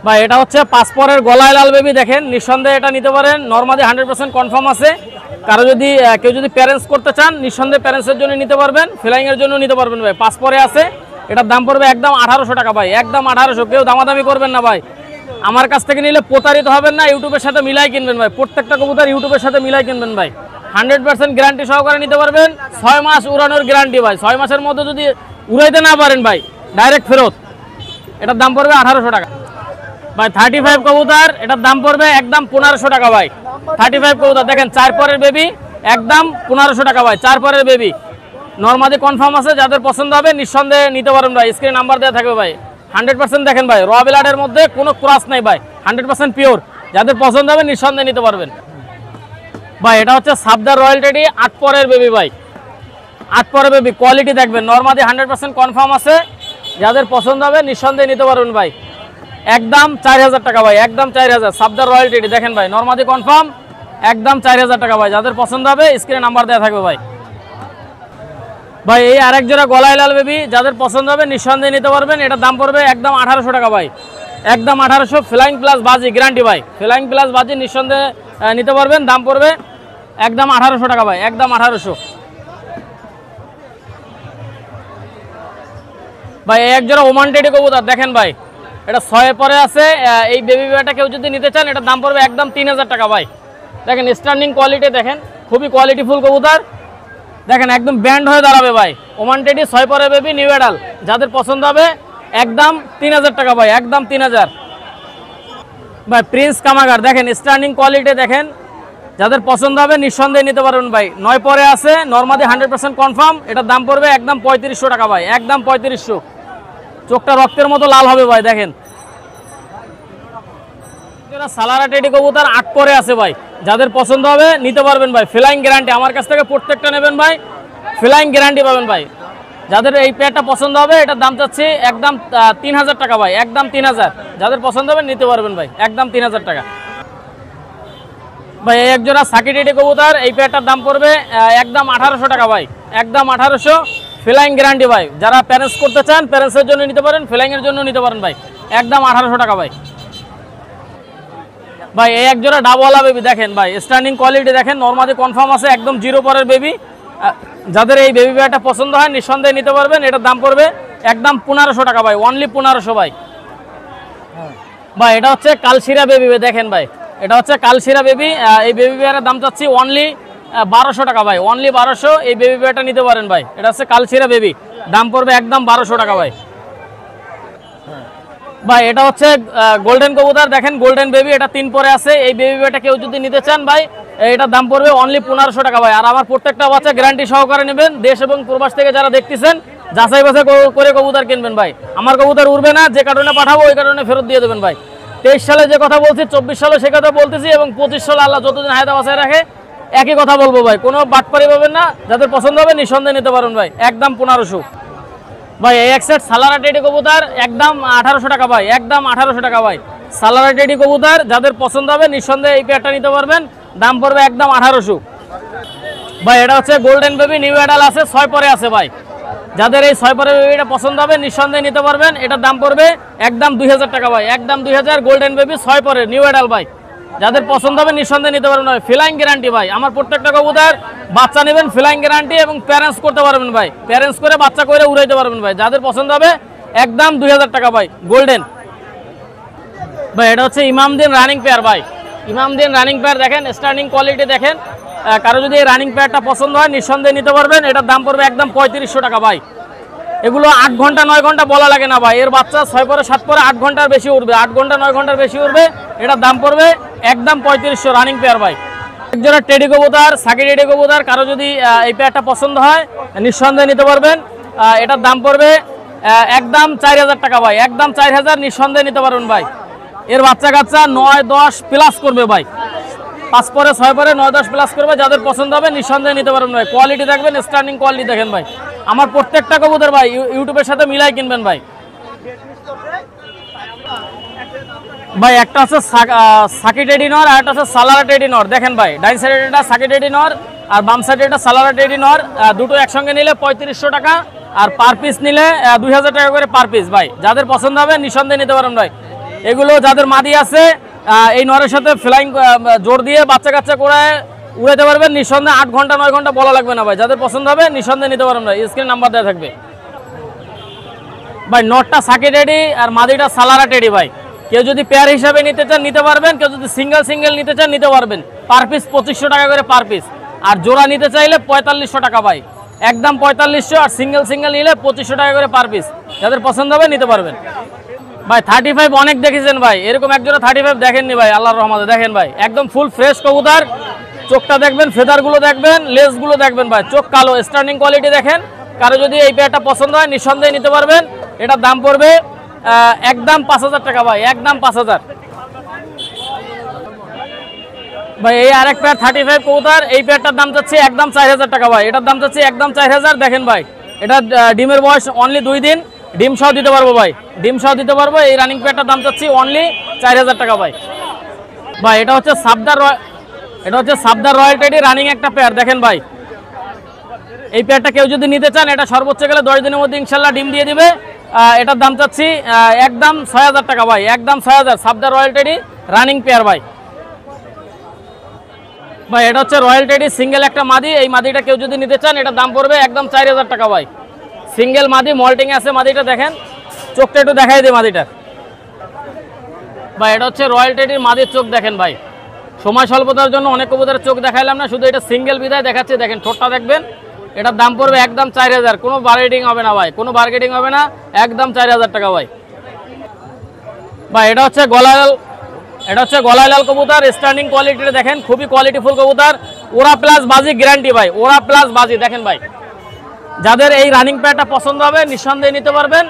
ভাই। এটা হচ্ছে 5 পরের গলায় লাল বেবি, দেখেন নিঃসন্দেহে এটা নিতে পারেন, নরমালি 100% কনফার্ম আছে। কারো যদি কেউ যদি প্যারেন্টস করতে চান, নিঃসন্দেহে প্যারেন্টসের জন্য নিতে পারবেন, ফ্লাইং এর জন্য নিতে পারবেন ভাই। 5 পরে আছে, এটার দাম পড়বে একদম 1800 টাকা ভাই, একদম 1800। কেউ দামাদামি করবেন না ভাই, আমার কাছ থেকে নিলে প্রতারিত হবেন না, ইউটিউবের সাথে মিলাই কিনবেন ভাই, প্রত্যেকটা কবুতর ইউটিউবের সাথে মিলাই কিনবেন ভাই। 100% গ্যারান্টি সহকারে নিতে পারবেন, 6 মাস উড়ানোর গ্যারান্টি ভাই। 6 মাসের মধ্যে যদি উড়াইতে না পারেন ভাই, ডাইরেক্ট ফেরত। এটার দাম পড়বে 1800 টাকা ভাই। 35 কবুতর, এটার দাম পড়বে একদম 1500 টাকা ভাই। 35 কবুতর দেখেন, 4 পরের বেবি, একদম 1500 টাকা ভাই, 4 পরের বেবি, নরমালি কনফার্ম আছে। যাদের পছন্দ হবে নিঃসন্দেহে নিতে পারেন ভাই, স্ক্রিনে নাম্বার দেওয়া থাকবে ভাই। 100% দেখেন ভাই, র ব্লাডের মধ্যে কোনো ক্রস নাই ভাই, 100% পিওর। যাদের পছন্দ হবে নিঃসন্দেহে নিতে পারবেন ভাই। এটা হচ্ছে সাবদার রয়্যাল টেডি, 8 পরের বেবি ভাই, 8 পরের বেবি, কোয়ালিটি দেখবেন, নরমালি 100% কনফার্ম আছে। যাদের পছন্দ হবে নিঃসন্দেহে নিতে পারবেন ভাই, একদম 4000 টাকা ভাই, একদম 4000। সাবদার রয়্যাল টেডি দেখেন ভাই, নরমালি কনফার্ম, একদম 4000 টাকা ভাই। যাদের পছন্দ হবে স্ক্রিনে নাম্বার দেওয়া থাকবে ভাই। ভাই এই আরেক জোড়া গলায় লাল বেবি, যাদের পছন্দ হবে নিঃসন্দেহে নিতে পারবেন, এটার দাম পড়বে একদম 1800 টাকা ভাই, একদম 1800। ফ্লাইং প্লাস বাজি গ্যারান্টি ভাই, ফ্লাইং প্লাস বাজি নিঃসন্দেহে নিতে পারবেন, দাম পড়বে একদম 1800 টাকা ভাই, একদম 1800 ভাই। এক জোড়া ওমান টেডি কবুতর দেখেন ভাই, এটা 6 পরে আছে। এই বেবি পেয়ারটা কেউ যদি নিতে চান এটার দাম পড়বে একদম 3000 টাকা ভাই। দেখেন স্ট্যান্ডিং কোয়ালিটি দেখেন, খুবই কোয়ালিটিফুল কবুতর। দেখেন একদম ব্যান্ড হয়ে দাঁড়াবে ভাই। ওমান টেডি 6 পরে বেবি নিউ অ্যাডাল, যাদের পছন্দ হবে একদম 3000 টাকা ভাই, একদম 3000 ভাই। প্রিন্স কামাগার দেখেন স্ট্যান্ডিং কোয়ালিটি দেখেন, যাদের পছন্দ হবে নিঃসন্দেহে নিতে পারবেন ভাই। 9 পরে আছে, নরমাদি 100% কনফার্ম। এটার দাম পড়বে একদম 3500 টাকা ভাই, একদম 3500। চোখটা রক্তের মতো লাল হবে ভাই। দেখেন সালারা টেডি কবুতর 8 পরে আছে ভাই, যাদের পছন্দ হবে নিতে পারবেন ভাই। ফ্লাইং গ্যারান্টি, আমার কাছ থেকে প্রত্যেকটা নেবেন ভাই, ফ্লাইং গ্যারান্টি পাবেন ভাই। যাদের এই পেয়ারটা পছন্দ হবে এটার দাম চাচ্ছি একদম 3000 টাকা ভাই, একদম 3000। যাদের পছন্দ হবে নিতে পারবেন ভাই, একদম 3000 টাকা ভাই। এই একজোড়া সাকি টেডি কবুতর, এই পেয়ারটার দাম পড়বে একদম 1800 টাকা ভাই, একদম 1800। ফ্লাইং গ্যারান্টি ভাই, যারা প্যারেন্টস করতে চান প্যারেন্টসের জন্য নিতে পারেন, ফ্লাইং এর জন্য নিতে পারেন ভাই, একদম 1800 টাকা ভাই। ভাই এই একজোড়া ডাবওয়ালা বেবি দেখেন ভাই, স্ট্যান্ডিং কোয়ালিটি দেখেন, নরমালি কনফার্ম আছে, একদম 0 পরের বেবি। যাদের এই বেবি পেয়ারটা পছন্দ হয় নিঃসন্দেহে নিতে পারবেন। এটার দাম পড়বে একদম 1500 টাকা ভাই, অনলি 1500 ভাই। ভাই এটা হচ্ছে কালশিরা বেবি দেখেন ভাই, এটা হচ্ছে কালশিরা বেবি। এই বেবি পেয়ারের দাম চাচ্ছি অনলি 1200 টাকা ভাই, অনলি 1200। এই বেবি পেয়ারটা নিতে পারেন ভাই। এটা হচ্ছে কালশিরা বেবি, দাম পড়বে একদম 1200 টাকা ভাই। ভাই এটা হচ্ছে গোল্ডেন কবুতর দেখেন, গোল্ডেন বেবি, এটা 3 পরে আছে। এই বেবি পেয়ারটা কেউ যদি নিতে চান ভাই এটার দাম পড়বে অনলি 1500 টাকা ভাই। আর আমার প্রত্যেকটা বাচ্চা গ্যারান্টি সহকারে নেবেন। দেশ এবং প্রবাস থেকে যারা দেখতেছেন যাচাই বাছাই করে কবুতর কিনবেন ভাই। আমার কবুতর উড়বে না, যে কারণে পাঠাবো ওই কারণে ফেরত দিয়ে দেবেন ভাই। 23 সালে যে কথা বলছি 24 সালে সে কথা বলতেছি, এবং 25 সালে আল্লাহ যতদিন হায়াতে বাঁচায় রাখে একই কথা বলবো ভাই। কোনো বাটপারি পাবেন না, যাদের পছন্দ হবে নিঃসন্দেহে নিতে পারেন ভাই, একদম 1500 ভাই। এই এক সেট সালারা টেডি কবুতর একদম 1800 টাকা ভাই, একদম 1800 টাকা ভাই। সালারা টেডি কবুতর যাদের পছন্দ হবে নিঃসন্দেহে এই পেয়ারটা নিতে পারবেন, দাম পড়বে একদম 1800 ভাই। এটা হচ্ছে গোল্ডেন বেবি, নিউ অ্যাডাল আছে, 6 পরে আছে ভাই। যাদের এই 6 পরে বেবিটা পছন্দ হবে নিঃসন্দেহে নিতে পারবেন। এটার দাম পড়বে একদম 2000 টাকা ভাই, একদম 2000। গোল্ডেন বেবি 6 পরে নিউ অ্যাডাল ভাই, যাদের পছন্দ হবে নিঃসন্দেহে নিতে পারবেন ভাই। ফ্লাইং গ্যারান্টি ভাই, আমার প্রত্যেকটা কবুতর বাচ্চা নেবেন ফ্লাইং গ্যারান্টি, এবং প্যারেন্টস করতে পারবেন ভাই, প্যারেন্টস করে বাচ্চা করে উড়াইতে পারবেন ভাই। যাদের পছন্দ হবে একদম 2000 টাকা ভাই, গোল্ডেন ভাই। এটা হচ্ছে ইমামদিন রানিং পেয়ার ভাই, ইমামদিন রানিং পেয়ার দেখেন, স্ট্যান্ডিং কোয়ালিটি দেখেন। কারো যদি এই রানিং পেয়ারটা পছন্দ হয় নিঃসন্দেহে নিতে পারবেন। এটার দাম পড়বে একদম 3500 টাকা ভাই। এগুলো 8 ঘন্টা 9 ঘন্টা বলা লাগে না ভাই, এর বাচ্চা 6 পরে 7 পরে 8 ঘন্টার বেশি উঠবে, 8 ঘন্টা 9 ঘন্টার বেশি উঠবে। এটার দাম পড়বে একদম 3500 রানিং পেয়ার ভাই। একজোড়া টেডি কবুতর, সাকি টেডি কবুতর, কারো যদি এই পেয়ারটা পছন্দ হয় নিঃসন্দেহে নিতে পারবেন। এটার দাম পড়বে একদম 4000 টাকা ভাই, একদম 4000, নিঃসন্দেহে নিতে পারবেন ভাই। এর বাচ্চা কাচ্চা 9-10 প্লাস করবে ভাই, 5 পরে 6 পরে 9-10 প্লাস করবে। যাদের পছন্দ হবে নিঃসন্দেহে নিতে পারবেন ভাই। কোয়ালিটি দেখবেন, স্ট্যান্ডিং কোয়ালিটি দেখেন ভাই। আমার প্রত্যেকটা কবুতর ভাই ইউটিউবের সাথে মিলাই কিনবেন ভাই। ভাই একটা আছে সাকি টেডি নর, আর একটা আছে সালারা টেডি নর দেখেন ভাই। ডাইন সাইডে এটা সাকি টেডি নর, আর বাম সাইডে এটা সালারা টেডি নর। দুটো একসঙ্গে নিলে 3500 টাকা, আর পার পিস নিলে 2000 টাকা করে পার পিস ভাই। যাদের পছন্দ হবে নিঃসন্দেহে নিতে পারেন ভাই। এগুলো যাদের মাদি আছে এই নরের সাথে ফ্লাইং জোর দিয়ে বাচ্চা কাচ্চা করে উড়াতে পারবেন নিঃসন্দেহে। 8 ঘন্টা 9 ঘন্টা বলা লাগবে না ভাই। যাদের পছন্দ হবে নিঃসন্দেহে নিতে পারেন ভাই, স্ক্রিন নাম্বার দেওয়া থাকবে ভাই। নটটা সাকি টেডি আর মাদিটা সালারা টেডি ভাই। কেউ যদি পেয়ার হিসাবে নিতে চান নিতে পারবেন, কেউ যদি সিঙ্গেল নিতে চান নিতে পারবেন। পার পিস 2500 টাকা করে পার পিস, আর জোড়া নিতে চাইলে 4500 টাকা ভাই, একদম 4500। আর সিঙ্গেল নিলে 2500 টাকা করে পার পিস। যাদের পছন্দ হবে নিতে পারবেন ভাই। 35 অনেক দেখেছেন ভাই, এরকম একজোড়া 35 দেখেননি ভাই, আল্লাহর রহমতে দেখেন ভাই। একদম ফুল ফ্রেশ কবুতর, চোখটা দেখবেন, ফেদারগুলো দেখবেন, লেজগুলো দেখবেন ভাই, চোখ কালো, স্ট্যান্ডিং কোয়ালিটি দেখেন। কারো যদি এই পেয়ারটা পছন্দ হয় নিঃসন্দেহে নিতে পারবেন। এটার দাম পড়বে একদম 5000 টাকা ভাই, একদম 5000 ভাই। এই আরেক পেয়ার 35 কবুতর, এই পেয়ারটার দাম চাচ্ছি একদম 4000 টাকা ভাই। এটার দাম চাচ্ছি একদম 4000। দেখেন ভাই এটা ডিমের বয়স অনলি 2 দিন, ডিম সহ দিতে পারবো ভাই, ডিম সহ দিতে পারবো। এই রানিং পেয়ারটার দাম চাচ্ছি অনলি 4000 টাকা ভাই। ভাই এটা হচ্ছে সাবদার রয়্যাল টেডি রানিং একটা পেয়ার দেখেন ভাই। এই পেয়ারটা কেউ যদি নিতে চান এটা সর্বোচ্চ গেলে 10 দিনের মধ্যে ইনশাল্লাহ ডিম দিয়ে দিবে। এটার দাম চাচ্ছি একদম 6000 টাকা ভাই, একদম 6000। সাবদার রয়্যাল টেডি রানিং পেয়ার ভাই। ভাই এটা হচ্ছে রয়্যাল টেডি সিঙ্গেল একটা মাদি। এই মাদিটা কেউ যদি নিতে চান এটার দাম পড়বে একদম 4000 টাকা ভাই। সিঙ্গেল মাদি, মল্টিং আছে মাদিটা দেখেন, চোখটা একটু দেখাই দিই মাদিটা। ভাই এটা হচ্ছে রয়্যাল টেডির মাদির চোখ দেখেন ভাই, সময় স্বল্পতার জন্য অনেক কবুতরের চোখ দেখাইলাম না, শুধু এটা সিঙ্গেল বিদায় দেখাচ্ছি। দেখেন ঠোঁটটা দেখবেন, এটার দাম পড়বে একদম 4000, কোনো বার্গেটিং হবে না ভাই, কোনো বার্গেটিং হবে না, একদম 4000 টাকা ভাই। ভাই এটা হচ্ছে গলায় লাল কবুতর, স্ট্যান্ডিং কোয়ালিটিটা দেখেন, খুবই কোয়ালিটিফুল কবুতর, ওরা প্লাস বাজি গ্যারান্টি ভাই, ওরা প্লাস বাজি দেখেন ভাই। যাদের এই রানিং পেয়ারটা পছন্দ হবে নিঃসন্দেহে নিতে পারবেন।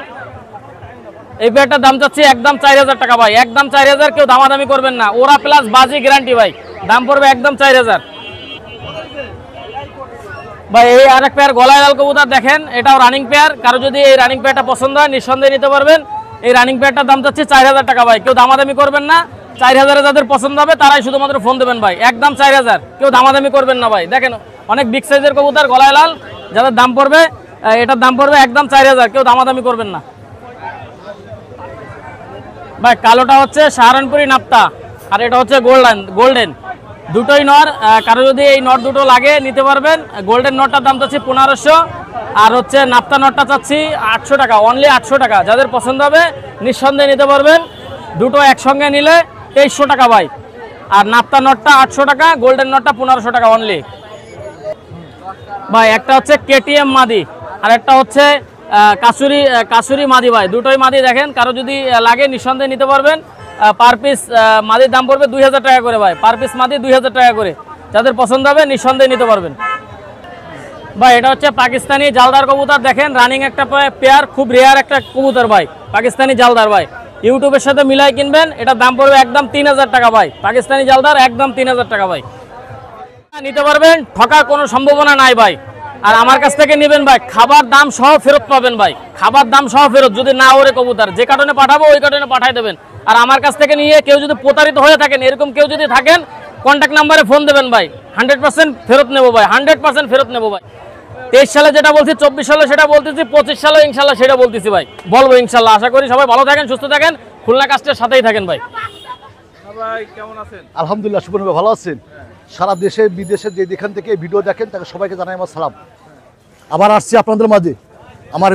এই পেয়ারটার দাম চাচ্ছি একদম 4000 টাকা ভাই, একদম 4000, কেউ দামাদামি করবেন না, ওরা প্লাস বাজি গ্যারান্টি ভাই, দাম পড়বে একদম 4000 ভাই। এই আরেক পেয়ার গলায় লাল কবুতর দেখেন, এটাও রানিং পেয়ার, কারো যদি এই রানিং পেয়ারটা পছন্দ হয় নিঃসন্দেহে নিতে পারবেন। এই রানিং পেয়ারটার দাম চাচ্ছি 4000 টাকা ভাই, কেউ দামাদামি করবেন না। 4000-এ যাদের পছন্দ হবে তারাই শুধুমাত্র ফোন দেবেন ভাই, একদম 4000, কেউ দামাদামি করবেন না ভাই। দেখেন অনেক বিগ সাইজের কবুতর গলায় লাল, যাদের দাম পড়বে এটার দাম পড়বে একদম 4000, কেউ দামাদামি করবেন না ভাই। কালোটা হচ্ছে সাহারানপুরি নাপ্তা, আর এটা হচ্ছে গোল্ডেন, দুটোই নর, কারো যদি এই নট দুটো লাগে নিতে পারবেন। গোল্ডেন নটটার দাম চাচ্ছি 1500, আর হচ্ছে নাপ্তা নটটা চাচ্ছি 800 টাকা, অনলি 800 টাকা। যাদের পছন্দ হবে নিঃসন্দেহে নিতে পারবেন, দুটো একসঙ্গে নিলে 2300 টাকা ভাই। আর নাপ্তা নটটা 800 টাকা, গোল্ডেন নটটা 1500 টাকা অনলি ভাই। একটা হচ্ছে কেটিএম মাদি, আর একটা হচ্ছে কাসুরি মাদি ভাই, দুটোই মাদি দেখেন, কারো যদি লাগে নিঃসন্দেহে নিতে পারবেন। পার পিস মাদির দাম পড়বে 2000 টাকা করে ভাই, পার পিস মাদি 2000 টাকা করে। যাদের পছন্দ হবে নিঃসন্দেহে নিতে পারবেন ভাই। এটা হচ্ছে পাকিস্তানি জালদার কবুতর দেখেন, রানিং একটা পেয়ার, খুব রেয়ার একটা কবুতর ভাই, পাকিস্তানি জালদার ভাই। ইউটিউবের সাথে মিলাই কিনবেন, এটার দাম পড়বে একদম 3000 টাকা ভাই, পাকিস্তানি জালদার একদম 3000 টাকা ভাই। নিতে পারবেন, ঠকার কোনো সম্ভাবনা নাই ভাই। আর আমার কাছ থেকে নেবেন ভাই, খাবার দাম সহ ফেরত পাবেন ভাই, খাবার দাম সহ ফেরত। যদি না ওরে কবুতর যে কারণে পাঠাবো ওই কারণে পাঠাই দেবেন। আর আমার কাছ থেকে নিয়ে কেউ যদি প্রতারিত হয়ে থাকেন, এরকম কেউ যদি থাকেন, কন্ট্যাক্ট নাম্বারে ফোন দেবেন ভাই, 100% ফেরত নেবো ভাই, 100% ফেরত নেবো ভাই। 23 সালে যেটা বলছি, 24 সালে সেটা বলতেছি, 25 সালে ইনশাল্লাহ সেটা বলতেছি ভাই, বলবো ইনশাল্লাহ। আশা করি সবাই ভালো থাকেন, সুস্থ থাকেন, খুলনা কাস্টের সাথেই থাকেন ভাই। ভাই কেমন আছেন? আলহামদুলিল্লাহ, সুবন ভাই ভালো আছেন? সারা দেশে বিদেশে যে যেখান থেকে ভিডিও দেখেন তাকে সবাইকে জানাই আমার সালাম। আবার আসছি আপনাদের মাঝে আমার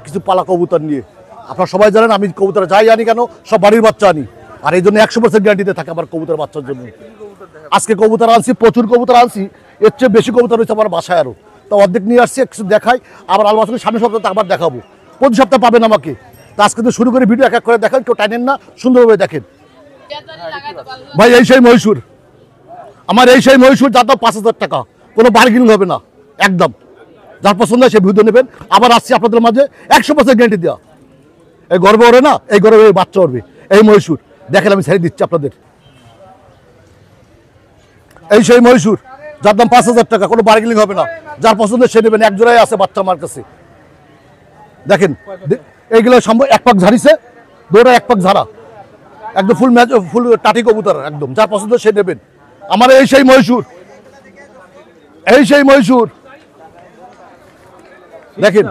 কিছু পালা কবুতর নিয়ে। আপনারা সবাই জানেন আমি কবুতর যাই আনি কেন, সব বাড়ির বাচ্চা আনি, আর এই জন্য 100% গ্যারান্টিতে থাকে আমার কবুতর বাচ্চার জন্য। আজকে কবুতর আনছি, প্রচুর কবুতর আনছি, এর চেয়ে বেশি কবুতর হয়েছে আমার বাসায় আরও। তো অর্ধেক নিয়ে আসছি, কিছু দেখাই, আবার আলমাসকে সামনের সপ্তাহে আবার দেখাবো, প্রতি সপ্তাহে পাবেন আমাকে। তো আজকে তো শুরু করে ভিডিও এক এক করে দেখেন, কেউ টাইনেন না, সুন্দরভাবে দেখেন ভাই। এই সেই মহীশূর, আমার এই সেই মহীশূর, যার দাম 5000 টাকা, কোনো বার্গেনিং হবে না একদম। যার পছন্দ হয় সে ভিডিও নেবেন। আবার আসছি আপনাদের মাঝে 100% গ্যারান্টি দেওয়া। এই গর্ব ওরে না, এই গর্বে এই বাচ্চা উঠবে, এই মহীশূর দেখেন, আমি ছেড়ে দিচ্ছি আপনাদের। এই সেই মহীশূর, যার দাম 5000 টাকা, কোনো বার্গেনিং হবে না। যার পছন্দ সে নেবেন, এক জোড়াই আছে বাচ্চা আমার কাছে। দেখেন এইগুলো সম্ভব, এক পাক ঝাড়িছে, দৌড়া এক পাক ঝাড়া, একদম ফুল টাটি কবুতর একদম। যার পছন্দ সে নেবেন। আমার এই সেই মহীশূর, এই সেই মহীশূর দেখেন।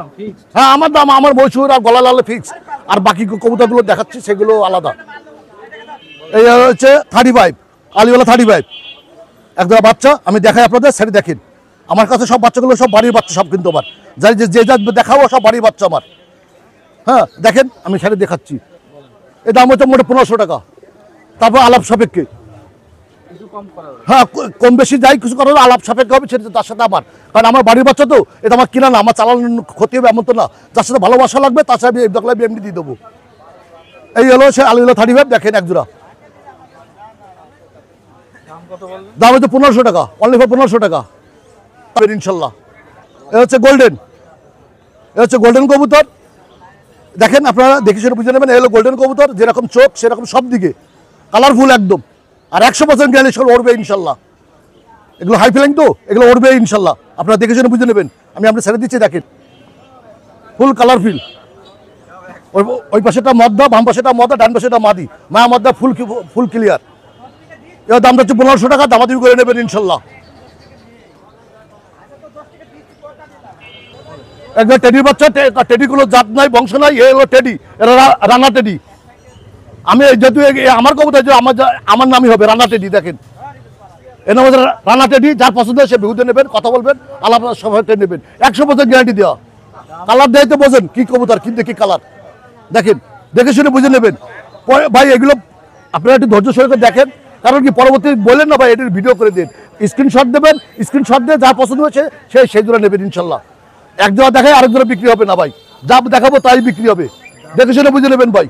হ্যাঁ আমার দাম, আমার মহীশূর আর গলা লালে ফিক্স, আর বাকি কবুতরগুলো দেখাচ্ছি সেগুলো আলাদা। এই হচ্ছে 35 আলিওয়ালা 35 একদম বাচ্চা, আমি দেখাই আপনাদের, সেটা দেখেন। আমার কাছে সব বাচ্চাগুলো সব বাড়ির বাচ্চা সব, কিন্তু আমার যে যা দেখাবো সব বাড়ির বাচ্চা আমার। হ্যাঁ দেখেন, আমি সেটা দেখাচ্ছি। এই দাম হচ্ছে মোটে 1500 টাকা, তারপর আলাপ সাপেক্ষে। হ্যাঁ কম বেশি যাই কিছু করার আলাপ সাপেক্ষে হবে, সেটা তার সাথে আমার, কারণ আমার বাড়ির বাচ্চা তো, এটা আমার কিনা না, আমার চালানো ক্ষতি হবে এমন তো না। যার সাথে ভালোবাসা লাগবে তার সাথে দেখলে আমি এমনি দিয়ে দেবো। এই হলো সে আলিওয়ালা 35 দেখেন এক জোড়া, দাম হচ্ছে 1500 টাকা, অনলি ফর 1500 টাকা ইনশাল্লাহ। এ হচ্ছে গোল্ডেন, এ হচ্ছে গোল্ডেন কবুতর দেখেন, আপনারা দেখে সেটা বুঝে নেবেন। এই হলো গোল্ডেন কবুতর, যেরকম চোখ সেরকম সব দিকে কালারফুল একদম, আর 100% গ্যারান্টি সব উড়বে ইনশাল্লাহ। এগুলো হাই ফ্লাইং তো, এগুলো উড়বে ইনশাল্লাহ, আপনারা দেখে শুনে বুঝে নেবেন। আমি আপনার ছেড়ে দিচ্ছি, দেখেন ফুল কালারফুল। ওই পাশেটা মদ্দা, বাম পাশেটা মদ্দা, ডান পাশেটা মাদি, মায়া মদ্দা ফুল ক্লিয়ার। এর দামটা হচ্ছে 1500 টাকা, দামাদামি করে নেবেন ইনশাল্লাহ। একদম টেডির বাচ্চা, টেডি কোনো জাত নাই, বংশ নাই, এ হলো টেডি, এরা রানা টেডি। আমি যেহেতু আমার কবুতর, আমার নামই হবে রানা টেডি। দেখেন এর নাম হচ্ছে রানা টেডি, যার পছন্দ সে বিহুতে নেবেন, কথা বলবেন, আলাপ সবাই নেবেন, 100% গ্যারান্টি দেওয়া। কালার দেয় তো বোঝেন কি কবুতর, কিন্তু কি কালার দেখেন, দেখে শুনে বুঝে নেবেন ভাই। এগুলো আপনারা একটু ধৈর্য সহকারে দেখেন, কারণ কি পরবর্তী বললেন না ভাই এটির ভিডিও করে দিন, স্ক্রিনশট দেবেন, স্ক্রিনশট দিয়ে যা পছন্দ হয়েছে সেই জোড়া নেবেন ইনশাল্লাহ। এক জোড়া দেখায় আরেক জোড়া বিক্রি হবে না ভাই, যা দেখাবো তাই বিক্রি হবে, দেখে শুনে বুঝে নেবেন ভাই।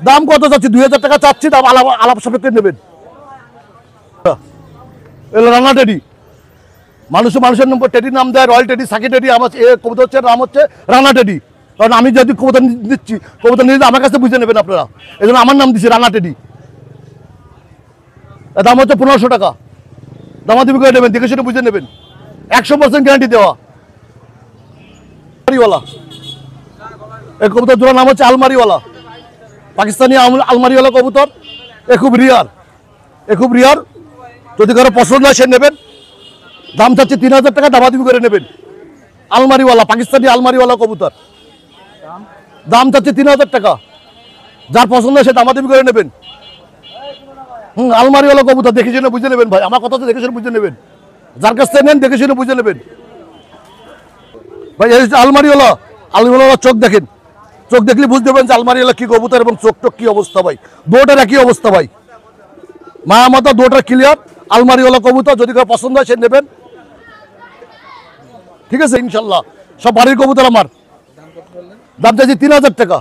দাম কত চাচ্ছি? 2000 টাকা চাচ্ছি, দাম আলাপ সাপেক্ষে নেবেন। এলো রানা টেডি, মানুষের নম্বর টেডির নাম দেয় রয়্যাল টেডি, সাকি টেডি, আমার কবুতর হচ্ছে নাম হচ্ছে রানা টেডি, কারণ আমি যদি কবুতর দিচ্ছি, কবুতর নিয়ে আমার কাছে বুঝে নেবেন আপনারা, এই জন্য আমার নাম দিচ্ছি রানা টেডি। দাম হচ্ছে 1500 টাকা, দামাদামি করে নেবেন, দেখে শুনে বুঝে নেবেন, 100% গ্যারান্টি দেওয়া। আলমারিওয়ালা, এই কবুতর জোড়ার নাম হচ্ছে আলমারিওয়ালা, পাকিস্তানি আলমারিওয়ালা কবুতর, এ খুব রিয়ার, যদি কারো পছন্দ হয় সে নেবেন। দাম চাচ্ছে 3000 টাকা, দামাদামি করে নেবেন। আলমারিওয়ালা, পাকিস্তানি আলমারিওয়ালা কবুতর, দাম চাচ্ছে 3000 টাকা, যার পছন্দ হয় সে দামাদামি করে নেবেন। আলমারিওয়ালা কবুতর দেখে শুনে বুঝে নেবেন ভাই, আমার কথা তো দেখে শুনে বুঝে নেবেন, যার কাছ থেকে নেন দেখে শুনে বুঝে নেবেন ভাই। এই আলমারিওয়ালা চোখ দেখেন, চোখ দেখলে বুঝতে পারবেন যে আলমারিওয়ালা কি কবুতর এবং চোখ টোক কি অবস্থা ভাই, দুটোর একই অবস্থা ভাই, মায়া মাথা দুটোর ক্লিয়ার। আলমারিওয়ালা কবুতর যদি কারো পছন্দ হয় সে নেবেন, ঠিক আছে ইনশাল্লাহ। সব বাড়ির কবুতর আমার, দাম চাইছি 3000 টাকা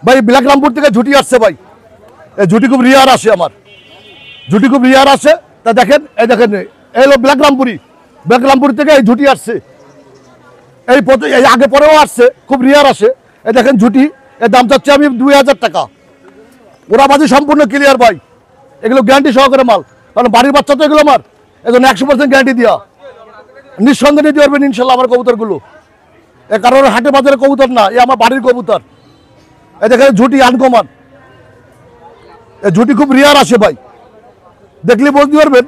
ভাই। ব্ল্যাক রামপুর থেকে ঝুটি আসছে ভাই, এই ঝুটি খুব রিয়ার আসে আমার, ঝুটি খুব রিয়ার আসে। তা দেখেন, এই দেখেন এলো ব্ল্যাক রামপুরি থেকে এই ঝুটি আসছে, এই আগে পরেও আসছে, খুব রিয়ার আসে। এই দেখেন ঝুটি, এর দাম চাচ্ছি আমি 2000 টাকা। ওরা বাজি সম্পূর্ণ ক্লিয়ার ভাই, এগুলো গ্যারান্টি সহকারে মাল, কারণ বাড়ির বাচ্চা তো এগুলো আমার, এজন্য 100% গ্যারান্টি দেওয়া, নিঃসন্দেহে নিতে পারবেন ইনশাল্লাহ আমার কবুতরগুলো। এ কারণ হাটে বাজারে কবুতর না, এ আমার বাড়ির কবুতর। এই দেখেন ঝুটি আনকমান, এই ঝুটি খুব রিয়ার আসে ভাই, দেখলে বুঝতে পারবেন।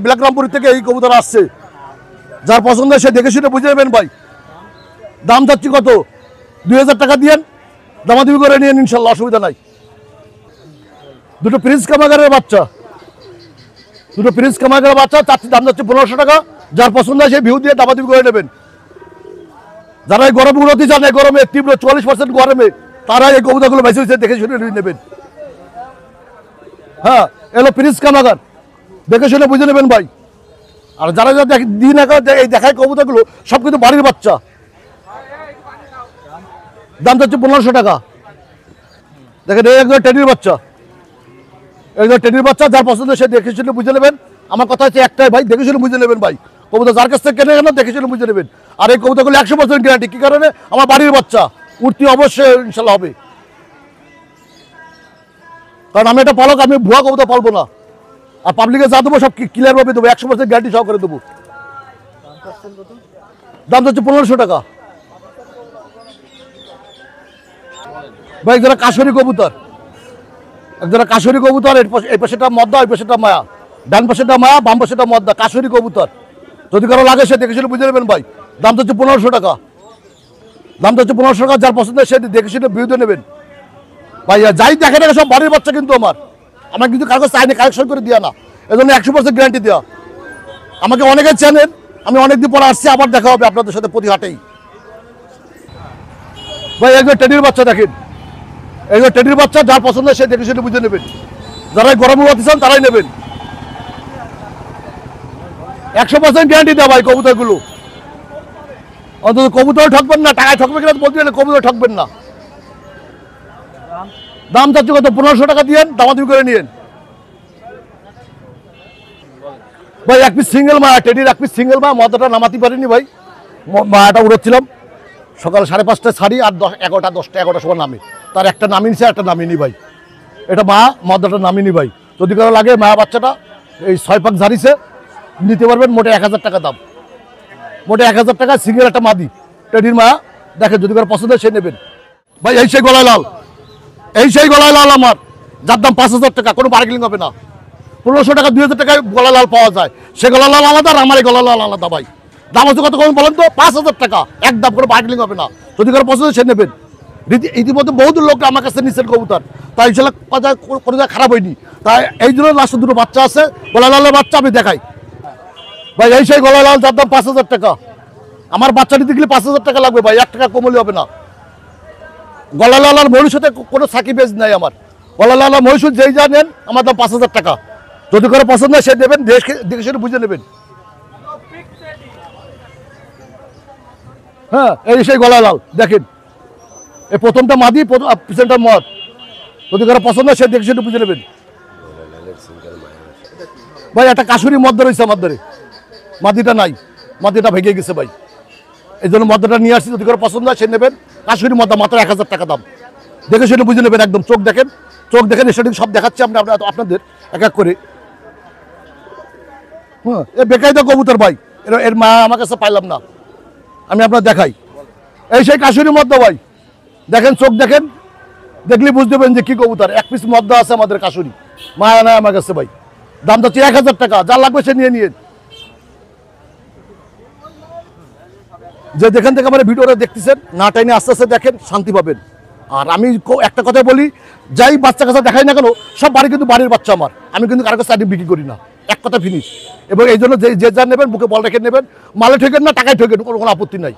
ব্ল্যাক রামপুর থেকে এই কবুতর আসছে, যার পছন্দ সে দেখে শুনে বুঝে নেবেন ভাই। দাম চাচ্ছি কত? 2000 টাকা দিয়েন, দামাদামি করে নিয়েন ইনশাল্লাহ, অসুবিধা নাই। দুটো প্রিন্স কামাগারের বাচ্চা, চাচ্ছি দাম যাচ্ছে 1500 টাকা, যার পছন্দ হয় সে ভিউ দিয়ে দামাদামি করে নেবেন। যারা এই গরমগুলোতে চান, এই গরমে তীব্র 40% গরমে, তারা এই কবুতরগুলো বেশি দেখে শুনে নেবেন। হ্যাঁ, এলো প্রিন্স কামাগার, দেখে শুনে বুঝে নেবেন ভাই। আর যারা দিন এই দেখায় কবুতরগুলো সব কিন্তু বাড়ির বাচ্চা, দাম যাচ্ছে 1500 টাকা। দেখেন এই একজন টেডির বাচ্চা, যার পছন্দ সে দেখে শুনে বুঝে নেবেন। আমার কথা হচ্ছে একটাই ভাই, দেখে শুনে বুঝে নেবেন ভাই, কবুতর যার কাছ থেকে কেনে কেন দেখে শুনে বুঝে নেবেন। আর এই কবুতরগুলো 100% গ্যারান্টি, কি কারণে? আমার বাড়ির বাচ্চা, উঠতি অবশ্যই ইনশাল্লাহ হবে, কারণ আমি এটা পালক, আমি ভুয়া কবুতর পালবো না। আর পাবলিকে যা দেবো সব ক্লিয়ার ভাবে দেবো, 100% গ্যারান্টি সহকারে দেবো। দাম হচ্ছে 1500 টাকা ভাই। যারা কাশরি কবুতর, একজোড়া কাশরি কবুতর, এই পাশেটা মদ্দা, ওই পাশেটা মায়া, ডান পাশেটা মায়া, বাম পাশেটা মদ্দা, কাশরি কবুতর। যদি কারো লাগে সে দেখে শুনে বুঝে নেবেন ভাই। দাম হচ্ছে 1500 টাকা, যার পছন্দ সে দেখে শুনে ভিউতে নেবেন ভাই। যাই দেখে দেখে সব বাড়ির বাচ্চা কিন্তু আমার কিন্তু কাগজ চাইনি, কালেকশন করে দেওয়া না, এজন্য 100% গ্যারান্টি দেওয়া। আমাকে অনেকে চেনেন, আমি অনেকদিন পরে আসছি, আবার দেখা হবে আপনাদের সাথে প্রতি হাটেই ভাই। একজন টেডির বাচ্চা দেখেন, এইগুলো টেডির বাচ্চা, যার পছন্দ সে দেখে শুনে বুঝে নেবেন। যারা গরম উড়াতে চান তারাই নেবেন, 100% গ্যারান্টি দেওয়া ভাই কবুতরগুলো। অন্তত কবুতর ঠকবেন না, টাকায় ঠকবে কিনা বলতে গেলে কবুতর ঠকবেন না। দাম চাচ্ছি কত? 1500 টাকা দিয়েন, দামাদামি করে নিয়েন ভাই। এক পিস সিঙ্গেল মায়া, টেডির এক পিস সিঙ্গেল মায়া, মাথাটা নামাতে পারিনি ভাই, মায়াটা উড়াচ্ছিলাম সকাল 5:30টায় ছাড়ি, আর 11টার সময় নামে, তার একটা নামিয়েছে, একটা নামিনি ভাই। এটা মাদাটা নামিনি ভাই। যদি কারো লাগে মায়া বাচ্চাটা এই 6 পাক ঝাড়িছে, নিতে পারবেন, মোটে 1000 টাকা দাম, মোটে 1000 টাকা সিঙ্গেল একটা মাদি টেডির মায়া। দেখেন যদি কারো পছন্দ সে নেবেন ভাই। এই সেই গলায় লাল আমার, যার দাম 5000 টাকা, কোনো বার্গেনিং হবে না। 1500 টাকা 2000 টাকায় গলা লাল পাওয়া যায়, সে গলা লাল আলাদা, আর আমার এই গলা লাল আলাদা ভাই। দাম হচ্ছে কত বলেন তো? 5000 টাকা, একদম, কোনো বার্গেনিং হবে না। যদি কারো পছন্দ সে নেবেন। ইতিমধ্যে বহুত লোক আমার কাছে নিচ্ছেন কবুতর, তাই ইনশাল্লাহ কোনো জায়গায় খারাপ হয়নি। তাই এই জন্য লাস্টে দুটো বাচ্চা আছে, গলা লালের বাচ্চা, আমি দেখাই ভাই এই সেই গলা লাল, যার দাম 5,000 টাকা। আমার বাচ্চা নিতে গেলে 5,000 টাকা লাগবে ভাই, 1 টাকা কমলে হবে না। গলা লাল আর মহিষের সাথে কোনো সাকিবেজ নাই আমার। গলা লাল আর মহিষুর যেই যা নেন, আমার দাম 5,000 টাকা। যদি করে পছন্দ হয় সে নেবেন, দেখে সেটা বুঝে নেবেন। হ্যাঁ, এই সেই গলা লাল দেখেন, এই প্রথমটা মাদি, পিছনটা মদ। যদি করে পছন্দ হয় সে দেখে সেটা বুঝে নেবেন। ভাই একটা কাশুরি মদ্দা রয়েছে আমার ধরে, মাদিটা নাই, মাদিটা ভেঙে গেছে ভাই, এই জন্য মদ্দাটা নিয়ে আসছি। যদি করে পছন্দ হয় সে নেবেন। কাশুরি মদ্দা মাত্র 1,000 টাকা দাম, দেখে সেটা বুঝে নেবেন। একদম চোখ দেখেন, চোখ দেখেন, সেটা সব দেখাচ্ছি আপনাদের এক এক করে। হ্যাঁ, এ বেকায়দা কবুতর ভাই, এর মা আমার কাছে পাইলাম না, আমি আপনার দেখাই। এই সেই কাশুরি মদ্দা ভাই, দেখেন চোখ দেখেন, দেখলে বুঝতে পারেন যে কি কবুতর। 1 পিস মদ্দা আছে আমাদের কাশুরি, মায়া নাই আমার কাছে ভাই। দাম তো 1,000 টাকা, যা লাগবে সে নিয়ে নিন। যে যেখান থেকে আমার ভিডিওটা দেখতেছেন, না টাইনে আস্তে আস্তে দেখেন, শান্তি পাবেন। আর আমি একটা কথা বলি, যাই বাচ্চা কাছে দেখাই না কেন, সব বাড়ি কিন্তু বাড়ির বাচ্চা আমার, আমি কিন্তু কারো কাছে বিক্রি করি না, এক কথা ফিনিশ। এবং এই জন্য যে যা নেবেন বুকে বল রেখে নেবেন, মালে ঠেকেন না, টাকায় ঠেকেন, কোনো আপত্তি নাই।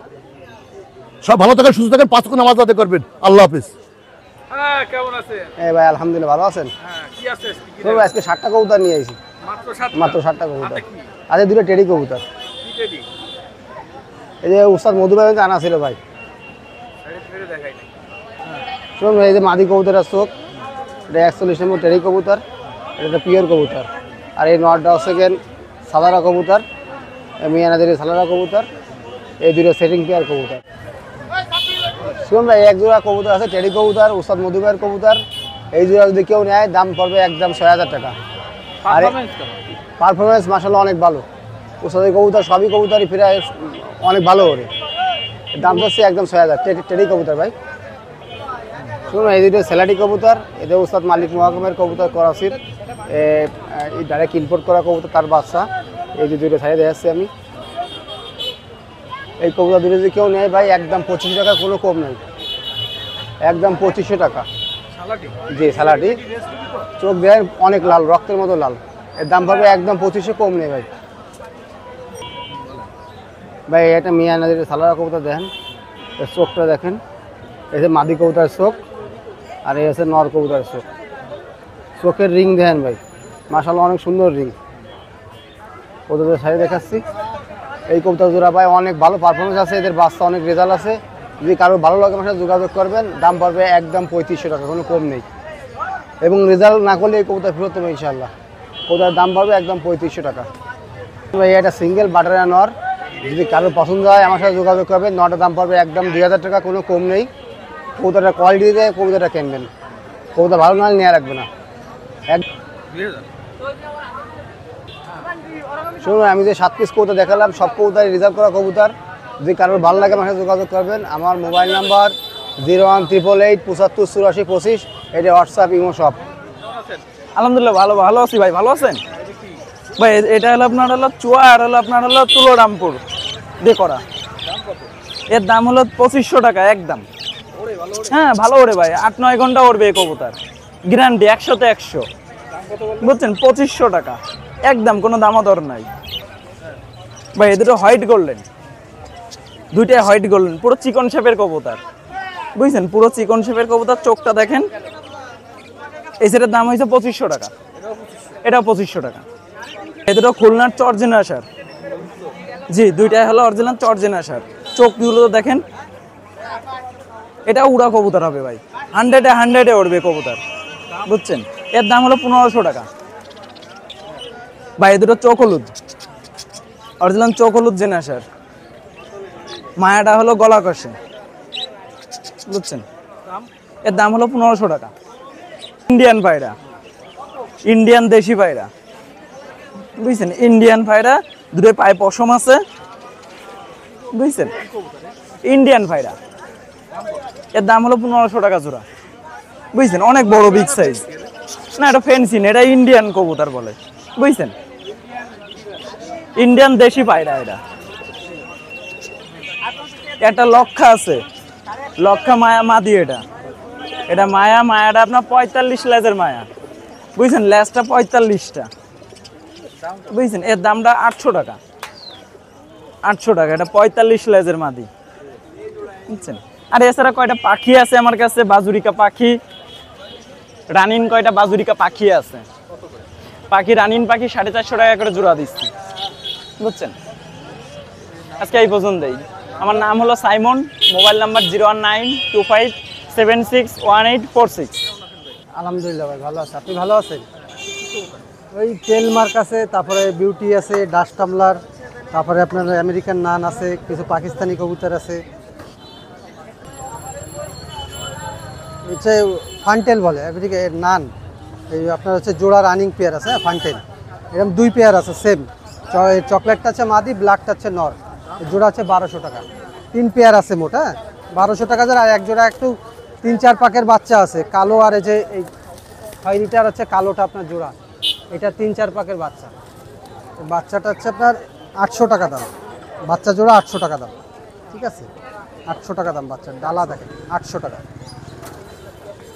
সব ভালো থাকেন, সুস্থ থাকেন, 5 ওয়াক্ত নামাজ আদায় করবেন। আল্লাহ হাফিজ। হ্যাঁ, কেমন আছেন? এই ভাই আলহামদুলিল্লাহ ভালো আছেন? হ্যাঁ, কি আছে আজকে 60টা কবুতর নিয়ে আইছি, মাত্র 60টা কবুতর। আজকে 2টা টেডি কবুতর। এই যে উস্তাদ মধু ভাই আনা ছিল ভাই, শুনুন এই যে মাদি কবুতরের চোখ, এটা 41 নম্বর টেডি কবুতর, এটা পিওর কবুতর। আর এই নটটা হচ্ছে সালারা কবুতর, মিয়ানাদের সালারা কবুতর, এই 2টা সেটিং পেয়ার কবুতর। শুনুন ভাই, 1 জোড়া কবুতর আছে টেডি কবুতর, উস্তাদ মধু ভাইয়ের কবুতর। এই জোড়া যদি কেউ নেয়, দাম পড়বে একদম 6,000 টাকা। আর পারফরমেন্স মাশাআল্লাহ অনেক ভালো, উস্তাদের কবুতর সবই কবুতরই প্রায় অনেক ভালো ওরে। দাম হচ্ছে একদম 6,000 টেডি কবুতর ভাই। শুনুন এই 2টা স্যালাডি কবুতর, এদের উস্তাদ মালিক মোহাম্মদের কবুতর করাচির, এই ডাইরেক্ট ইম্পোর্ট করা কবুতর, তার বাচ্চা। এই যে 2টা সাইডে দেখাচ্ছি আমি। এই কবুতর 2টা যদি কেউ নেয় ভাই, একদম 25 টাকা, কোনো কম নেই, একদম 2500 টাকা। জি স্যালাডি, চোখ দেয় অনেক লাল, রক্তের মতো লাল। এর দাম পাবে একদম 2500, কম নেই ভাই। ভাই এটা মিয়ানাদের সালারা কবুতর দেখেন, এর চোখটা দেখেন, এই যে মাদি কবুতরের চোখ, আর এই আছে নর কবুতরের চোখ। চোখের রিং দেখেন ভাই, মাশাআল্লাহ অনেক সুন্দর রিং। ওদের সাইডে দেখাচ্ছি। এই কবুতর জোড়া ভাই অনেক ভালো পারফরমেন্স আছে, এদের বাচ্চা অনেক রেজাল্ট আছে। যদি কারো ভালো লাগে আমার সাথে যোগাযোগ করবেন, দাম পড়বে একদম 3500 টাকা, কোনো কম নেই। এবং রেজাল্ট না করলে এই কবুতর ফেরত দেবে ইনশাআল্লাহ। কবুতরের দাম পড়বে একদম 3500 টাকা। ভাই এটা সিঙ্গেল বাটারা নর, যদি কারো পছন্দ হয় আমার সাথে যোগাযোগ করবেন। নটার দাম পড়বে একদম 2000 টাকা, কোনো কম নেই। কবুতরটা কোয়ালিটি দিয়ে কবুতরটা কিনবেন, কবুতর ভালো না হলে নিয়ে রাখবে না। শুনুন আমি যে 7 পিস কবুতর দেখালাম, সব কবুতরই রিজার্ভ করা কবুতর। যদি কারোর ভালো লাগে আমার সাথে যোগাযোগ করবেন। আমার মোবাইল নাম্বার 01888 75 84 25, এটা হোয়াটসঅ্যাপ ইমো সব। আলহামদুলিল্লাহ ভালো আছি ভাই, ভালো আছেন ভাই? এটা হলো আপনার চুয়া, আর হলো আপনার তুলোরামপুর দিয়ে করা। এর দাম হলো 2500 টাকা একদম। হ্যাঁ ভালো ওরে ভাই, 8-9 ঘন্টা ওরবে এই কবুতর, গ্যারান্টি 100-তে 100, বুঝছেন? 2500 টাকা একদম, কোনো দামাদর নাই ভাই। এদের হোয়াইট গোল্ডেন, 2টাই হোয়াইট গোল্ডেন, পুরো চিকন শেপের কবুতর, বুঝছেন? পুরো চিকন শেপের কবুতর, চোখটা দেখেন। এই সেটার দাম হয়েছে 2500 টাকা, এটাও 2500 টাকা। এদেরও খুলনার চরজেনা আসার, জি 2টাই হলো অরিজিনাল চরজেনা আসার। চোখগুলো তো দেখেন, এটা উড়া কবুতর হবে ভাই, 100-এ উড়বে কবুতর, বুঝছেন? এর দাম হলো 1500 টাকা ভাই। এদেরও চোখ হলুদ, অরিজিনাল চোখ হলুদ জেনা আসার। মায়াটা হলো গলা কষে, বুঝছেন? এর দাম হলো 1500 টাকা। ইন্ডিয়ান পায়রা, ইন্ডিয়ান দেশি পায়রা, বুঝছেন? ইন্ডিয়ান পায়রা, 2 পায়ে পশম আছে, বুঝছেন? ইন্ডিয়ান পায়রা, এর দাম হলো 1500 টাকা জোড়া, বুঝছেন? অনেক বড় বিগ সাইজ না, এটা ফেন্সি না, এটা ইন্ডিয়ান কবুতর বলে, বুঝছেন? ইন্ডিয়ান দেশি পায়রা। এটা লক্ষা আছে, লক্ষা মায়া মাদি। এটা মায়াটা আপনার 45 লেজের মায়া, বুঝছেন? লেজটা 45টা, বুঝছেন? এর দামটা 800 টাকা। 800 টাকা, এটা 45 লেজের মাদি, বুঝছেন। আর এছাড়া কয়টা পাখি আছে আমার কাছে, বাজুরিকা পাখি, রানিন কয়টা বাজুরিকা পাখি আছে, পাখি রানিন পাখি 450 টাকা করে জোড়া দিচ্ছি, বুঝছেন। আজকে এই পর্যন্তই। আমার নাম হলো সাইমন, মোবাইল নাম্বার 01925761846। আলহামদুলিল্লাহ ভাই ভালো আছে, আপনি ভালো আছেন? ওই তেল মার্ক আছে, তারপরে বিউটি আছে, ডাস্ট টামলার, তারপরে আপনার আমেরিকান নান আছে, কিছু পাকিস্তানি কবুতর আছে, হচ্ছে ফান্টেল বলে আমেরিকা নান। এই আপনার হচ্ছে জোড়া রানিং পেয়ার আছে, হ্যাঁ ফান্টেল, এরকম 2 পেয়ার আছে সেম। চকলেটটা আছে মাদি, ব্ল্যাকটা হচ্ছে নর, জোড়া হচ্ছে 1200 টাকা। 3 পেয়ার আছে মোট, হ্যাঁ 1200 টাকা জোড়া। আর এক জোড়া একটু 3-4 পাকের বাচ্চা আছে কালো, আর এই যে এই খয়েরিটার হচ্ছে কালোটা আপনার জোড়া, এটা 3-4 পাকের বাচ্চা। বাচ্চাটা হচ্ছে আপনার 800 টাকা দাম, বাচ্চা জোড়া 800 টাকা দাম, ঠিক আছে 800 টাকা দাম বাচ্চা, ডালা দেখেন 800 টাকা।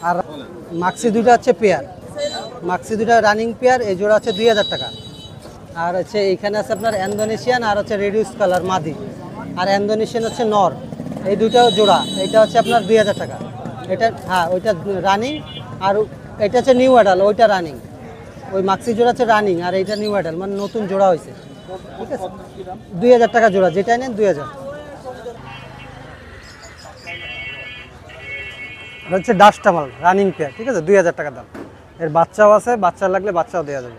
আর মাক্সি দুইটা হচ্ছে পেয়ার, মাক্সি দুইটা রানিং পেয়ার, এই জোড়া হচ্ছে 2000 টাকা। আর হচ্ছে এইখানে আছে আপনার ইন্দোনেশিয়ান আর হচ্ছে রেডিউস কালার মাদি, আর ইন্দোনেশিয়ান হচ্ছে নর, এই দুইটাও জোড়া, এইটা হচ্ছে আপনার 2000 টাকা। এটা হ্যাঁ ওইটা রানিং, আর এটা হচ্ছে নিউ অ্যাডাল, ওইটা রানিং। ওই মাক্সি জোড়া হচ্ছে রানিং, আর এইটা নিউ অ্যাডাল, মানে নতুন জোড়া হয়েছে, ঠিক আছে 2000 টাকা জোড়া, যেটা নেন 2000। এটা হচ্ছে ডাস্টামাল রানিং পেয়ার, ঠিক আছে 2000 টাকা দাম। এর বাচ্চাও আছে, বাচ্চা লাগলে বাচ্চাও দেওয়া যাবে।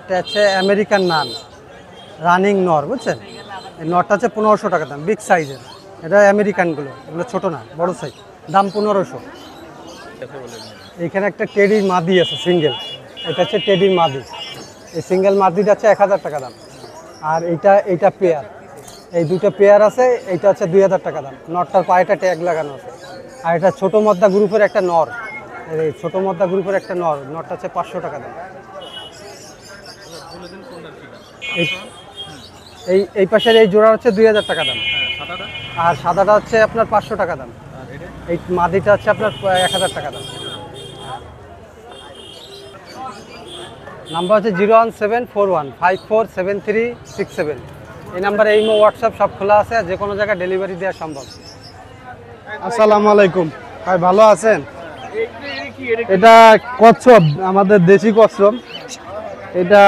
এটা হচ্ছে আমেরিকান নান রানিং নর, বুঝছেন। এই নরটা হচ্ছে 1500 টাকা দাম, বিগ সাইজের। এটা আমেরিকানগুলো, এগুলো ছোটো না, বড় সাইজ, দাম 1500। এইখানে একটা টেডির মাদি আছে সিঙ্গেল, এটা হচ্ছে টেডির মাদি, এই সিঙ্গেল মাদিটা হচ্ছে 1000 টাকা দাম। আর এইটা পেয়ার, এই দুটো পেয়ার আছে, এইটা হচ্ছে 2000 টাকা দাম। নরটার পায়েটা ট্যাগ লাগানো আছে। আর এটা ছোটো মদ্দা গ্রুপের একটা নর, এই ছোটো মদ্দা গ্রুপের একটা নরটা হচ্ছে 500 টাকা দাম। এই পাশের এই জোড়া হচ্ছে 2000 টাকা দাম, আর সাদাটা হচ্ছে আপনার 500 টাকা দাম। এই মাদিটা হচ্ছে আপনার 1000 টাকা দাম। নাম্বার হচ্ছে 01741547367। এই নাম্বারে ইমো হোয়াটসঅ্যাপ সব খোলা আছে, আর যে কোনো জায়গায় ডেলিভারি দেওয়া সম্ভব। আসসালামু আলাইকুম ভাই, ভালো আছেন? এটা কচ্ছপ, আমাদের দেশি কচ্ছপ। এটা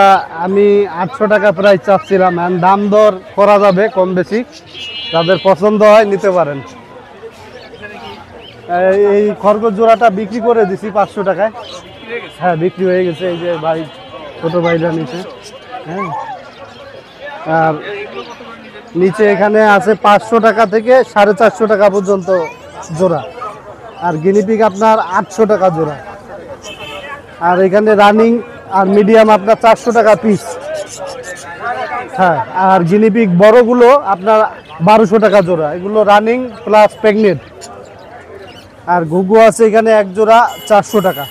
আমি 800 টাকা প্রায় চাচ্ছিলাম, দাম দর করা যাবে কম বেশি, যাদের পছন্দ হয় নিতে পারেন। এই খরগোশ জোড়াটা বিক্রি করে দিছি 500 টাকায়, হ্যাঁ বিক্রি হয়ে গেছে। এই যে ভাই, ছোটো ভাইরা নিচে, হ্যাঁ। আর নিচে এখানে আছে 500 টাকা থেকে 450 টাকা পর্যন্ত জোড়া, আর গিনিপিগ আপনার 800 টাকা জোড়া। আর এখানে রানিং আর মিডিয়াম আপনার 400 টাকা পিস, হ্যাঁ। আর গিনিপিগ বড়গুলো আপনার 1200 টাকা জোড়া, এগুলো রানিং প্লাস প্রেগনেন্ট। আর ঘুঘু আছে এখানে এক জোড়া 400 টাকা।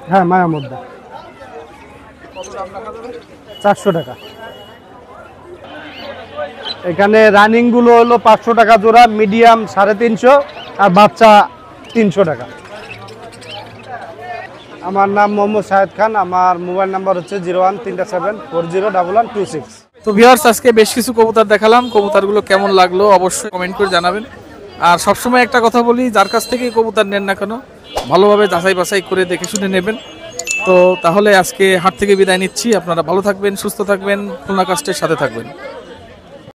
হ্যাঁ মায়া মধ্যে 400 টাকা। এখানে রানিং গুলো হলো 500 টাকা জোড়া, মিডিয়াম 350, আর বাচ্চা 300 টাকা। আমার নাম মোহাম্মদ শাহেদ খান, আমার মোবাইল নাম্বার হচ্ছে 013740126। তো ভিউয়ার্স, আজকে বেশ কিছু কবুতর দেখালাম, কবুতরগুলো কেমন লাগলো অবশ্যই কমেন্ট করে জানাবেন। আর সবসময় একটা কথা বলি, যার কাছ থেকে কবুতর নেন না কেন ভালোভাবে যাচাই বাছাই করে দেখে শুনে নেবেন। তো তাহলে আজকে হাট থেকে বিদায় নিচ্ছি, আপনারা ভালো থাকবেন, সুস্থ থাকবেন, খুলনা কাস্টের সাথে থাকবেন।